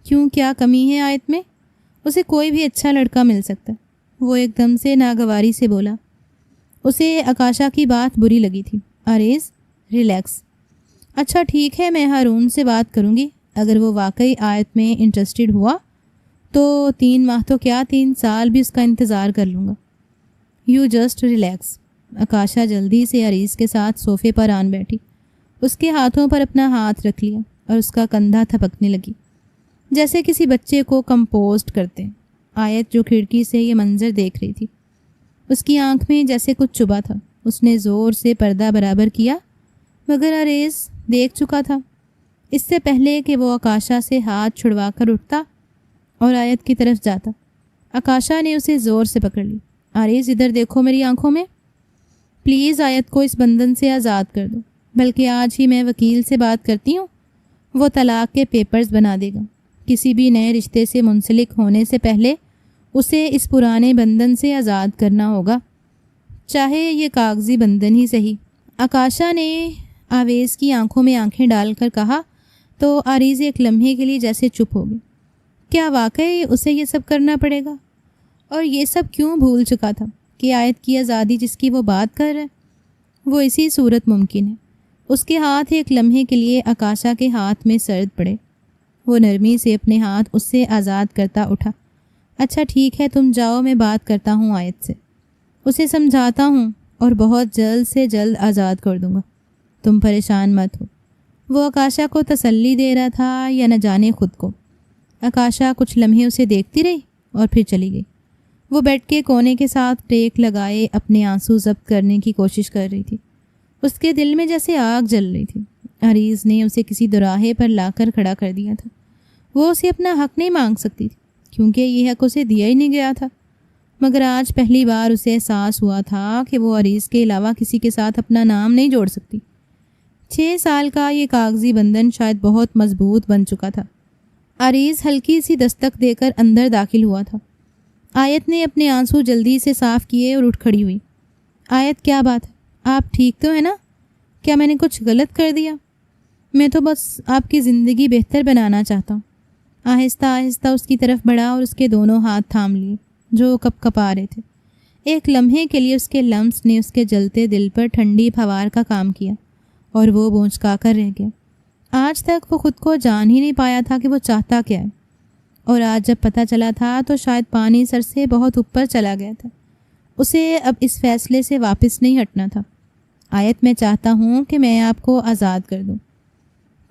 S1: کیوں، کیا کمی ہے آیت میں؟ اسے کوئی بھی اچھا لڑکا مل سکتا۔ وہ ایک دم سے ناگواری سے بولا۔ اسے آکاشا کی بات بری لگی تھی۔ عریض ریلیکس، اچھا ٹھیک ہے، میں ہارون سے بات کروں گی، اگر وہ واقعی آیت میں انٹرسٹڈ ہوا تو 3 ماہ تو کیا 3 سال بھی اس کا انتظار کر لوں گا۔ You just relax. آکاشا جلدی سے عریض کے ساتھ صوفے پر آن بیٹھی، اس کے ہاتھوں پر اپنا ہاتھ رکھ لیا اور اس کا کندھا تھپکنے لگی جیسے کسی بچے کو کمپوزڈ کرتے۔ آیت جو کھڑکی سے یہ منظر دیکھ رہی تھی، اس کی آنکھ میں جیسے کچھ چبھا تھا۔ اس نے زور سے پردہ برابر کیا، مگر عریض دیکھ چکا تھا۔ اس سے پہلے کہ وہ آکاشا سے ہاتھ چھڑوا کر اٹھتا اور آیت کی طرف جاتا، آکاشا نے اسے زور سے پکڑ لی۔ عریض ادھر دیکھو میری آنکھوں میں، پلیز آیت کو اس بندھن سے آزاد کر دو، بلکہ آج ہی میں وکیل سے بات کرتی ہوں، وہ طلاق کے پیپرز بنا دے گا۔ کسی بھی نئے رشتے سے منسلک ہونے سے پہلے اسے اس پرانے بندھن سے آزاد کرنا ہوگا، چاہے یہ کاغذی بندھن ہی صحیح۔ آکاشا نے آویز کی آنکھوں میں آنکھیں ڈال کر کہا تو عریض ایک لمحے کے لیے جیسے چپ ہو گئی۔ کیا واقعی اسے یہ سب کرنا پڑے گا؟ اور یہ سب کیوں بھول چکا تھا کہ آیت کی آزادی جس کی وہ بات کر رہا ہے، وہ اسی صورت ممکن ہے۔ اس کے ہاتھ ایک لمحے کے لیے آکاشا کے ہاتھ میں سرد پڑے۔ وہ نرمی سے اپنے ہاتھ اس سے آزاد کرتا اٹھا۔ اچھا ٹھیک ہے، تم جاؤ، میں بات کرتا ہوں آیت سے، اسے سمجھاتا ہوں اور بہت جلد سے جلد آزاد کر دوں گا، تم پریشان مت ہو۔ وہ آکاشا کو تسلی دے رہا تھا یا نہ جانے خود کو۔ آکاشا کچھ لمحے اسے دیکھتی رہی اور پھر چلی گئی۔ وہ بیڈ کے کونے کے ساتھ ٹیک لگائے اپنے آنسو ضبط کرنے کی کوشش کر رہی تھی۔ اس کے دل میں جیسے آگ جل رہی تھی۔ عریض نے اسے کسی دوراہے پر لا کر کھڑا کر دیا تھا۔ وہ اسے اپنا حق نہیں مانگ سکتی تھی کیونکہ یہ حق اسے دیا ہی نہیں گیا تھا، مگر آج پہلی بار اسے احساس ہوا تھا کہ وہ عریض کے علاوہ کسی کے ساتھ اپنا نام نہیں جوڑ سکتی۔ 6 سال کا یہ کاغذی بندھن شاید بہت مضبوط بن چکا تھا۔ عریض ہلکی سی دستک دے کر اندر داخل ہوا تھا۔ آیت نے اپنے آنسو جلدی سے صاف کیے اور اٹھ کھڑی ہوئی۔ آیت کیا بات ہے، آپ ٹھیک تو ہیں نا؟ کیا میں نے کچھ غلط کر دیا؟ میں تو بس آپ کی زندگی بہتر بنانا چاہتا ہوں۔ آہستہ آہستہ اس کی طرف بڑھا اور اس کے دونوں ہاتھ تھام لیے جو کپ کپا رہے تھے۔ ایک لمحے کے لیے اس کے لمس نے اس کے جلتے دل پر ٹھنڈی پھوار کا کام کیا اور وہ بونچکا کر رہ گیا۔ آج تک وہ خود کو جان ہی نہیں پایا تھا کہ وہ چاہتا کیا ہے، اور آج جب پتہ چلا تھا تو شاید پانی سر سے بہت اوپر چلا گیا تھا۔ اسے اب اس فیصلے سے واپس نہیں ہٹنا تھا۔ آیت میں چاہتا ہوں کہ میں آپ کو آزاد کر دوں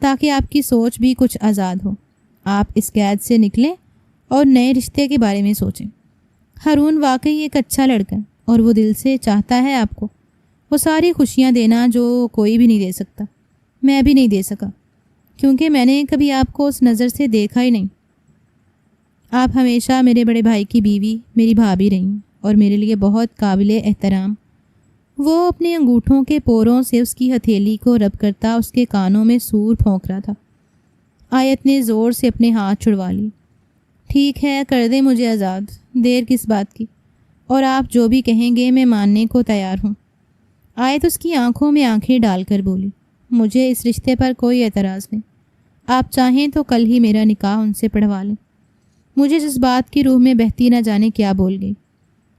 S1: تاکہ آپ کی سوچ بھی کچھ آزاد ہو، آپ اس قید سے نکلیں اور نئے رشتے کے بارے میں سوچیں۔ ہارون واقعی ایک اچھا لڑکا ہے اور وہ دل سے چاہتا ہے آپ کو وہ ساری خوشیاں دینا جو کوئی بھی نہیں دے سکتا، میں بھی نہیں دے سکا، کیونکہ میں نے کبھی آپ کو اس نظر سے دیکھا ہی نہیں۔ آپ ہمیشہ میرے بڑے بھائی کی بیوی، میری بھابھی رہی اور میرے لیے بہت قابل احترام۔ وہ اپنے انگوٹھوں کے پوروں سے اس کی ہتھیلی کو رب کرتا اس کے کانوں میں سور پھونک رہا تھا۔ آیت نے زور سے اپنے ہاتھ چھڑوا لی۔ ٹھیک ہے، کر دیں مجھے آزاد، دیر کس بات کی، اور آپ جو بھی کہیں گے میں ماننے کو تیار ہوں۔ آیت اس کی آنکھوں میں آنکھیں ڈال کر بولی، مجھے اس رشتے پر کوئی اعتراض نہیں، آپ چاہیں تو کل ہی میرا نکاح ان سے پڑھوا لیں۔ مجھے جس بات کی روح میں بہتی نہ جانے کیا بول گئی۔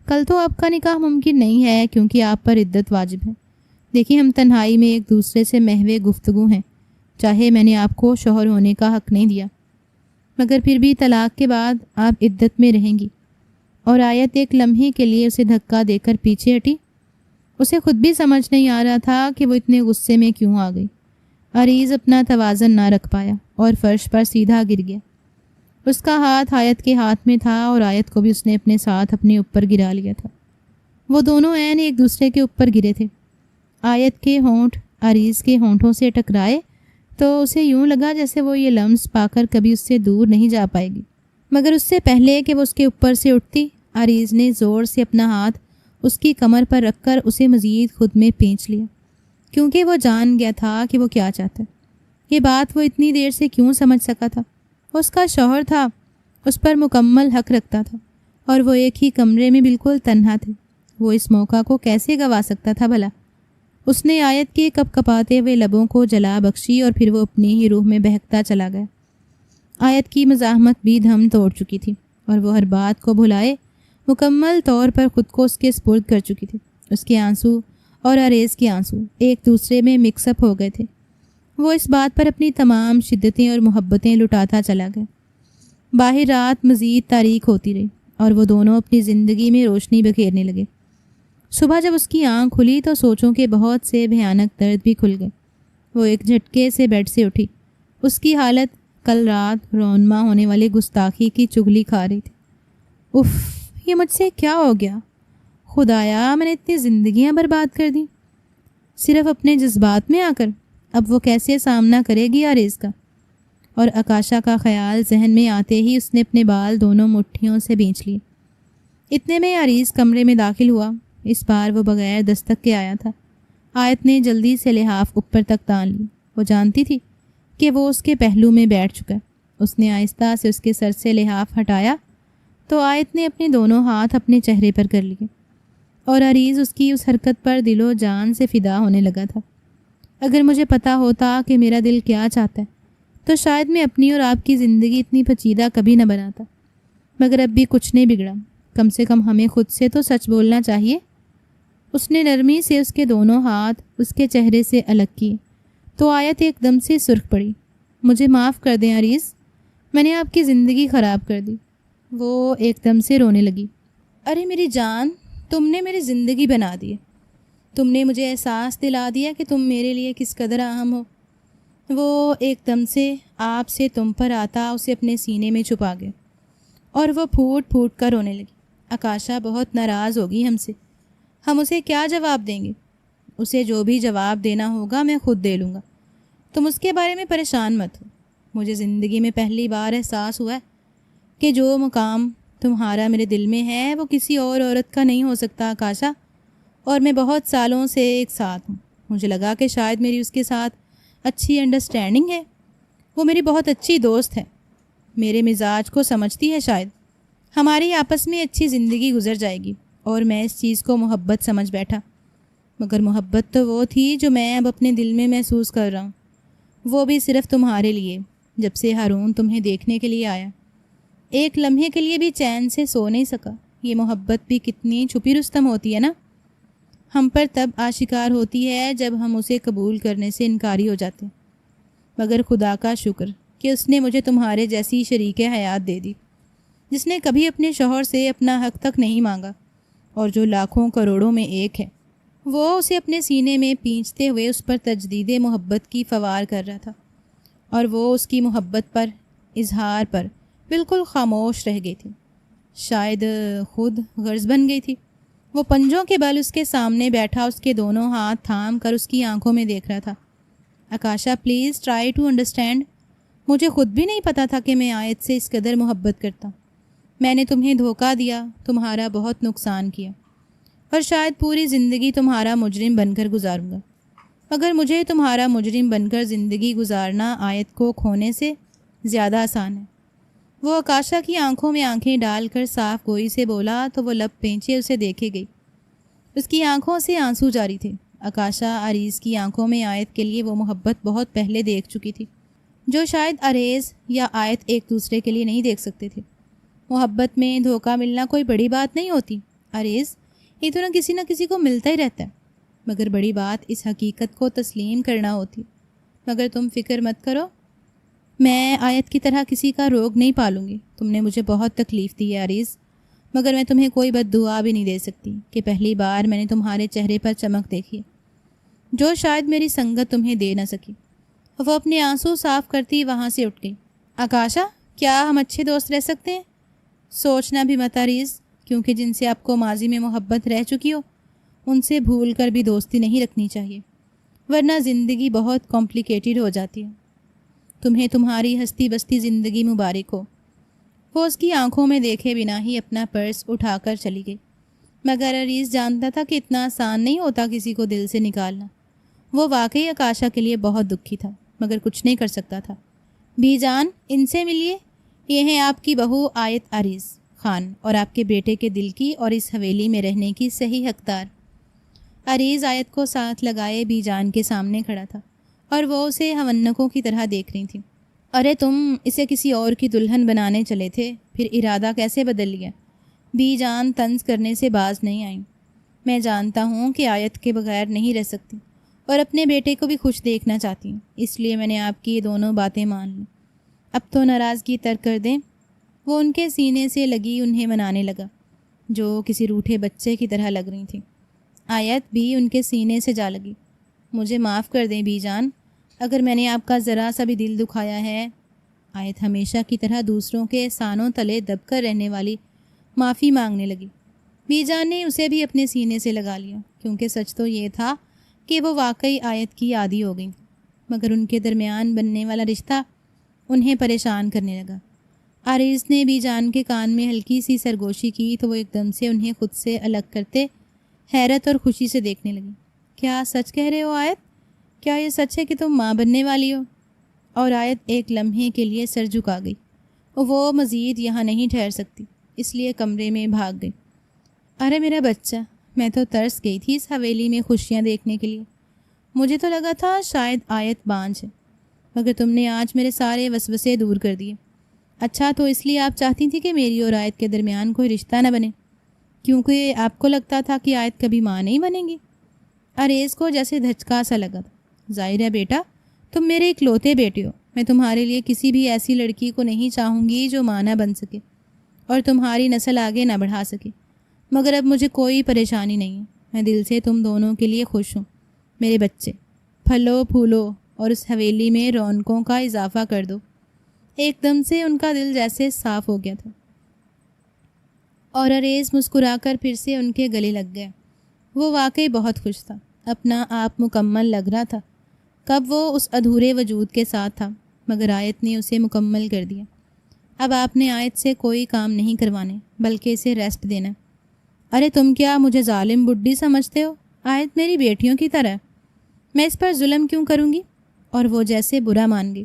S1: کل تو آپ کا نکاح ممکن نہیں ہے کیونکہ آپ پر عدت واجب ہے۔ دیکھیے ہم تنہائی میں ایک دوسرے سے محو گفتگو ہیں، چاہے میں نے آپ کو شوہر ہونے کا حق نہیں دیا، مگر پھر بھی طلاق کے بعد آپ عدت میں رہیں گی۔ اور آیت ایک لمحے کے لیے اسے دھکا دے کر پیچھے ہٹی۔ اسے خود بھی سمجھ نہیں آ رہا تھا کہ وہ اتنے غصے میں کیوں آ گئی۔ عریض اپنا توازن نہ رکھ پایا اور فرش پر سیدھا گر گیا۔ اس کا ہاتھ آیت کے ہاتھ میں تھا اور آیت کو بھی اس نے اپنے ساتھ اپنے اوپر گرا لیا تھا۔ وہ دونوں عین ایک دوسرے کے اوپر گرے تھے۔ آیت کے ہونٹ عریض کے ہونٹوں سے ٹکرائے تو اسے یوں لگا جیسے وہ یہ لمس پا کر کبھی اس سے دور نہیں جا پائے گی، مگر اس سے پہلے کہ وہ اس کے اوپر سے اٹھتی، عریض نے زور سے اپنا ہاتھ اس کی کمر پر رکھ کر اسے مزید خود میں پینچ لیا، کیونکہ وہ جان گیا تھا کہ وہ کیا چاہتا ہے۔ یہ بات وہ اتنی دیر سے کیوں سمجھ سکا تھا؟ اس کا شوہر تھا، اس پر مکمل حق رکھتا تھا، اور وہ ایک ہی کمرے میں بالکل تنہا تھے۔ وہ اس موقع کو کیسے گوا سکتا تھا بھلا؟ اس نے آیت کے کپ کپاتے ہوئے لبوں کو جلا بخشی اور پھر وہ اپنی ہی روح میں بہکتا چلا گیا۔ آیت کی مزاحمت بھی دھم توڑ چکی تھی اور وہ ہر بات کو بھلائے مکمل طور پر خود کو اس کے سپرد کر چکی تھی۔ اس کے آنسو اور عریض کے آنسو ایک دوسرے میں مکس اپ ہو گئے تھے۔ وہ اس بات پر اپنی تمام شدتیں اور محبتیں لٹاتا چلا گیا۔ باہر رات مزید تاریک ہوتی رہی اور وہ دونوں اپنی زندگی میں روشنی بکھیرنے لگے۔ صبح جب اس کی آنکھ کھلی تو سوچوں کے بہت سے بھیانک درد بھی کھل گئے۔ وہ ایک جھٹکے سے بیڈ سے اٹھی۔ اس کی حالت کل رات رونما ہونے والی گستاخی کی چغلی کھا رہی تھی۔ اف، یہ مجھ سے کیا ہو گیا؟ خدایا، میں نے اتنی زندگیاں برباد کر دیں صرف اپنے جذبات میں آ کر۔ اب وہ کیسے سامنا کرے گی عریض کا؟ اور آکاشا کا خیال ذہن میں آتے ہی اس نے اپنے بال دونوں مٹھیوں سے بینچ لیے۔ اتنے میں عریض کمرے میں داخل ہوا۔ اس بار وہ بغیر دستک کے آیا تھا۔ آیت نے جلدی سے لحاف اوپر تک تان لی۔ وہ جانتی تھی کہ وہ اس کے پہلو میں بیٹھ چکا ہے۔ اس نے آہستہ سے اس کے سر سے لحاف ہٹایا تو آیت نے اپنے دونوں ہاتھ اپنے چہرے پر کر لیے اور عریض اس کی اس حرکت پر دل و جان سے فدا ہونے لگا تھا۔ اگر مجھے پتہ ہوتا کہ میرا دل کیا چاہتا ہے تو شاید میں اپنی اور آپ کی زندگی اتنی پیچیدہ کبھی نہ بناتا، مگر اب بھی کچھ نہیں بگڑا۔ کم سے کم ہمیں خود سے تو سچ بولنا چاہیے۔ اس نے نرمی سے اس کے دونوں ہاتھ اس کے چہرے سے الگ کیے تو آیت ایک دم سے سرخ پڑی۔ مجھے معاف کر دیں عریض، میں نے آپ کی زندگی خراب کر دی۔ وہ ایک دم سے رونے لگی۔ ارے میری جان، تم نے میری زندگی بنا دی ہے۔ تم نے مجھے احساس دلا دیا کہ تم میرے لیے کس قدر اہم ہو۔ وہ ایک دم سے آپ سے تم پر آتا اسے اپنے سینے میں چھپا گیا اور وہ پھوٹ پھوٹ کر رونے لگی۔ آکاشا بہت ناراض ہوگی ہم سے، ہم اسے کیا جواب دیں گے؟ اسے جو بھی جواب دینا ہوگا میں خود دے لوں گا، تم اس کے بارے میں پریشان مت ہو۔ مجھے زندگی میں پہلی بار احساس ہوا ہے کہ جو مقام تمہارا میرے دل میں ہے وہ کسی اور عورت کا نہیں ہو سکتا آکاشا، اور میں بہت سالوں سے ایک ساتھ ہوں۔ مجھے لگا کہ شاید میری اس کے ساتھ اچھی انڈرسٹینڈنگ ہے۔ وہ میری بہت اچھی دوست ہے، میرے مزاج کو سمجھتی ہے، شاید ہماری آپس میں اچھی زندگی گزر جائے گی، اور میں اس چیز کو محبت سمجھ بیٹھا۔ مگر محبت تو وہ تھی جو میں اب اپنے دل میں محسوس کر رہا ہوں، وہ بھی صرف تمہارے لیے۔ جب سے ہارون تمہیں دیکھنے کے لیے آیا، ایک لمحے کے لیے بھی چین سے سو نہیں سکا۔ یہ محبت بھی کتنی چھپی رستم ہوتی ہے نا، ہم پر تب آشکار ہوتی ہے جب ہم اسے قبول کرنے سے انکاری ہو جاتے ہیں۔ مگر خدا کا شکر کہ اس نے مجھے تمہارے جیسی شریک حیات دے دی، جس نے کبھی اپنے شوہر سے اپنا حق تک نہیں مانگا اور جو لاکھوں کروڑوں میں ایک ہے۔ وہ اسے اپنے سینے میں پینچتے ہوئے اس پر تجدید محبت کی فوار کر رہا تھا، اور وہ اس کی محبت پر، اظہار پر بالکل خاموش رہ گئی تھی، شاید خود غرض بن گئی تھی۔ وہ پنجوں کے بل اس کے سامنے بیٹھا اس کے دونوں ہاتھ تھام کر اس کی آنکھوں میں دیکھ رہا تھا۔ آکاشا، پلیز ٹرائی ٹو انڈرسٹینڈ۔ مجھے خود بھی نہیں پتا تھا کہ میں آیت سے اس قدر محبت کرتا۔ میں نے تمہیں دھوکہ دیا، تمہارا بہت نقصان کیا، اور شاید پوری زندگی تمہارا مجرم بن کر گزاروں گا، مگر مجھے تمہارا مجرم بن کر زندگی گزارنا آیت کو کھونے سے زیادہ آسان ہے۔ وہ آکاشا کی آنکھوں میں آنکھیں ڈال کر صاف گوئی سے بولا تو وہ لب پینچے اسے دیکھے گئی۔ اس کی آنکھوں سے آنسو جاری تھے۔ آکاشا عریض کی آنکھوں میں آیت کے لیے وہ محبت بہت پہلے دیکھ چکی تھی۔ جو شاید عریض یا آیت ایک دوسرے کے لیے نہیں دیکھ سکتے تھے۔ محبت میں دھوکہ ملنا کوئی بڑی بات نہیں ہوتی عریض، یہ تو نہ کسی کو ملتا ہی رہتا ہے، مگر بڑی بات اس حقیقت کو تسلیم کرنا ہوتی۔ مگر تم فکر مت کرو، میں آیت کی طرح کسی کا روگ نہیں پالوں گی۔ تم نے مجھے بہت تکلیف دی ہے عریض، مگر میں تمہیں کوئی بد دعا بھی نہیں دے سکتی کہ پہلی بار میں نے تمہارے چہرے پر چمک دیکھی جو شاید میری سنگت تمہیں دے نہ سکی۔ وہ اپنے آنسو صاف کرتی وہاں سے اٹھ گئی۔ آکاشا، کیا ہم اچھے دوست رہ سکتے ہیں؟ سوچنا بھی مت عریض، کیونکہ جن سے آپ کو ماضی میں محبت رہ چکی ہو ان سے بھول کر بھی دوستی نہیں رکھنی چاہیے، ورنہ زندگی بہت کمپلیکیٹڈ ہو جاتی ہے۔ تمہیں تمہاری ہستی بستی زندگی مبارک ہو۔ وہ اس کی آنکھوں میں دیکھے بنا ہی اپنا پرس اٹھا کر چلی گئی، مگر عریض جانتا تھا کہ اتنا آسان نہیں ہوتا کسی کو دل سے نکالنا۔ وہ واقعی آکاشا کے لیے بہت دکھی تھا، مگر کچھ نہیں کر سکتا تھا۔ بی جان، ان سے ملیے، یہ ہیں آپ کی بہو آیت عریض خان، اور آپ کے بیٹے کے دل کی اور اس حویلی میں رہنے کی صحیح حقدار۔ عریض آیت کو ساتھ لگائے بی جان کے سامنے کھڑا تھا اور وہ اسے ہونکوں کی طرح دیکھ رہی تھی۔ ارے تم اسے کسی اور کی دلہن بنانے چلے تھے، پھر ارادہ کیسے بدل لیا؟ بی جان طنز کرنے سے باز نہیں آئیں۔ میں جانتا ہوں کہ آیت کے بغیر نہیں رہ سکتی اور اپنے بیٹے کو بھی خوش دیکھنا چاہتی ہوں، اس لیے میں نے آپ کی یہ دونوں باتیں مان لیں۔ اب تو ناراضگی ترک کر دیں۔ وہ ان کے سینے سے لگی انہیں منانے لگا، جو کسی روٹھے بچے کی طرح لگ رہی تھیں۔ آیت بھی ان کے سینے سے جا لگی۔ مجھے معاف کر دیں بی جان، اگر میں نے آپ کا ذرا سا بھی دل دکھایا ہے۔ آیت ہمیشہ کی طرح دوسروں کے احسانوں تلے دب کر رہنے والی معافی مانگنے لگی۔ بی جان نے اسے بھی اپنے سینے سے لگا لیا، کیونکہ سچ تو یہ تھا کہ وہ واقعی آیت کی عادی ہو گئی، مگر ان کے درمیان بننے والا رشتہ انہیں پریشان کرنے لگا۔ عریض نے بی جان کے کان میں ہلکی سی سرگوشی کی تو وہ ایک دم سے انہیں خود سے الگ کرتے حیرت اور خوشی سے دیکھنے لگی۔ کیا سچ کہہ رہے ہو آیت؟ کیا یہ سچ ہے کہ تم ماں بننے والی ہو؟ اور آیت ایک لمحے کے لیے سر جھکا گئی۔ وہ مزید یہاں نہیں ٹھہر سکتی، اس لیے کمرے میں بھاگ گئی۔ ارے میرا بچہ، میں تو ترس گئی تھی اس حویلی میں خوشیاں دیکھنے کے لیے۔ مجھے تو لگا تھا شاید آیت بانجھ ہے، مگر تم نے آج میرے سارے وسوسے دور کر دیے۔ اچھا، تو اس لیے آپ چاہتی تھی کہ میری اور آیت کے درمیان کوئی رشتہ نہ بنے، کیونکہ آپ کو لگتا تھا کہ آیت کبھی ماں نہیں بنے گی؟ عریض کو جیسے دھچکا سا لگا تھا۔ ظاہر ہے بیٹا، تم میرے اکلوتے بیٹے ہو، میں تمہارے لیے کسی بھی ایسی لڑکی کو نہیں چاہوں گی جو ماں نہ بن سکے اور تمہاری نسل آگے نہ بڑھا سکے، مگر اب مجھے کوئی پریشانی نہیں ہے۔ میں دل سے تم دونوں کے لیے خوش ہوں۔ میرے بچے پھلو پھولو اور اس حویلی میں رونقوں کا اضافہ کر دو۔ ایک دم سے ان کا دل جیسے صاف ہو گیا تھا اور عریض مسکرا کر پھر سے ان کے گلے لگ گیا۔ وہ واقعی بہت خوش تھا، اپنا آپ مکمل لگ رہا تھا۔ کب وہ اس ادھورے وجود کے ساتھ تھا، مگر آیت نے اسے مکمل کر دیا۔ اب آپ نے آیت سے کوئی کام نہیں کروانے، بلکہ اسے ریسٹ دینا۔ ارے تم کیا مجھے ظالم بڈھی سمجھتے ہو؟ آیت میری بیٹیوں کی طرح، میں اس پر ظلم کیوں کروں گی؟ اور وہ جیسے برا مان گئی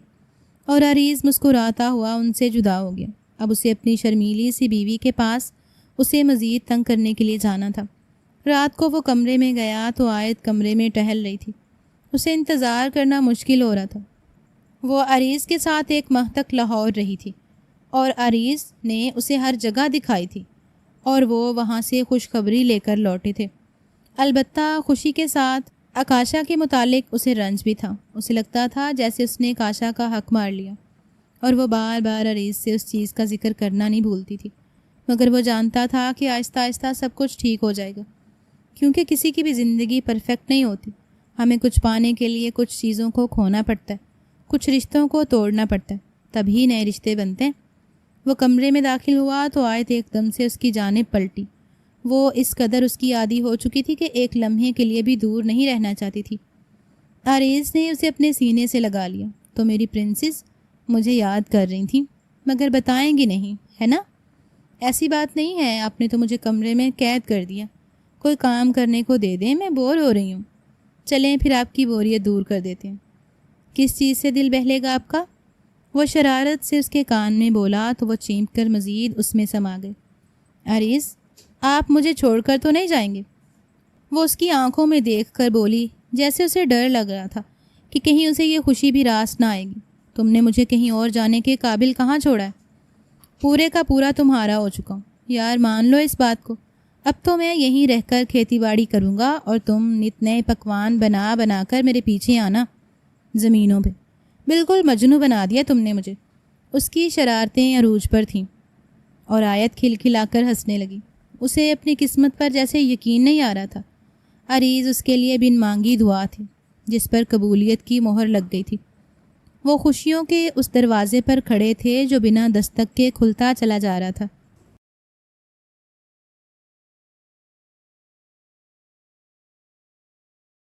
S1: اور عریض مسکراتا ہوا ان سے جدا ہو گیا۔ اب اسے اپنی شرمیلی سی بیوی کے پاس اسے مزید تنگ کرنے کے لیے جانا تھا۔ رات کو وہ کمرے میں گیا تو آیت کمرے میں ٹہل رہی تھی۔ اسے انتظار کرنا مشکل ہو رہا تھا۔ وہ عریض کے ساتھ ایک ماہ تک لاہور رہی تھی اور عریض نے اسے ہر جگہ دکھائی تھی اور وہ وہاں سے خوشخبری لے کر لوٹے تھے۔ البتہ خوشی کے ساتھ آکاشا کے متعلق اسے رنج بھی تھا۔ اسے لگتا تھا جیسے اس نے آکاشا کا حق مار لیا، اور وہ بار بار عریض سے اس چیز کا ذکر کرنا نہیں بھولتی تھی، مگر وہ جانتا تھا کہ آہستہ آہستہ سب کچھ ٹھیک ہو جائے گا، کیونکہ کسی کی بھی زندگی پرفیکٹ نہیں ہوتی۔ ہمیں کچھ پانے کے لیے کچھ چیزوں کو کھونا پڑتا ہے، کچھ رشتوں کو توڑنا پڑتا ہے، تبھی نئے رشتے بنتے ہیں۔ وہ کمرے میں داخل ہوا تو آیت ایک دم سے اس کی جانب پلٹی۔ وہ اس قدر اس کی عادی ہو چکی تھی کہ ایک لمحے کے لیے بھی دور نہیں رہنا چاہتی تھی۔ عریض نے اسے اپنے سینے سے لگا لیا۔ تو میری پرنسس مجھے یاد کر رہی تھیں، مگر بتائیں گی نہیں، ہے نا؟ ایسی بات نہیں ہے، آپ نے تو مجھے کمرے میں قید کر دیا۔ کوئی کام کرنے کو دے دیں، میں بور ہو رہی ہوں۔ چلیں پھر آپ کی بوریت دور کر دیتے ہیں۔ کس چیز سے دل بہلے گا آپ کا؟ وہ شرارت سے اس کے کان میں بولا تو وہ چیمٹ کر مزید اس میں سما گئے۔ عریض، آپ مجھے چھوڑ کر تو نہیں جائیں گے؟ وہ اس کی آنکھوں میں دیکھ کر بولی، جیسے اسے ڈر لگ رہا تھا کہ کہیں اسے یہ خوشی بھی راست نہ آئے گی۔ تم نے مجھے کہیں اور جانے کے قابل کہاں چھوڑا ہے؟ پورے کا پورا تمہارا ہو چکا ہوں، یار مان لو اس بات کو۔ اب تو میں یہیں رہ کر کھیتی باڑی کروں گا اور تم نت نئے پکوان بنا بنا کر میرے پیچھے آنا زمینوں پہ۔ بالکل مجنوں بنا دیا تم نے مجھے۔ اس کی شرارتیں عروج پر تھیں اور آیت کھلکھلا کر ہنسنے لگی۔ اسے اپنی قسمت پر جیسے یقین نہیں آ رہا تھا۔ عریض اس کے لیے بن مانگی دعا تھی جس پر قبولیت کی مہر لگ گئی تھی۔ وہ خوشیوں کے اس دروازے پر کھڑے تھے جو بنا دستک کے کھلتا چلا جا رہا تھا۔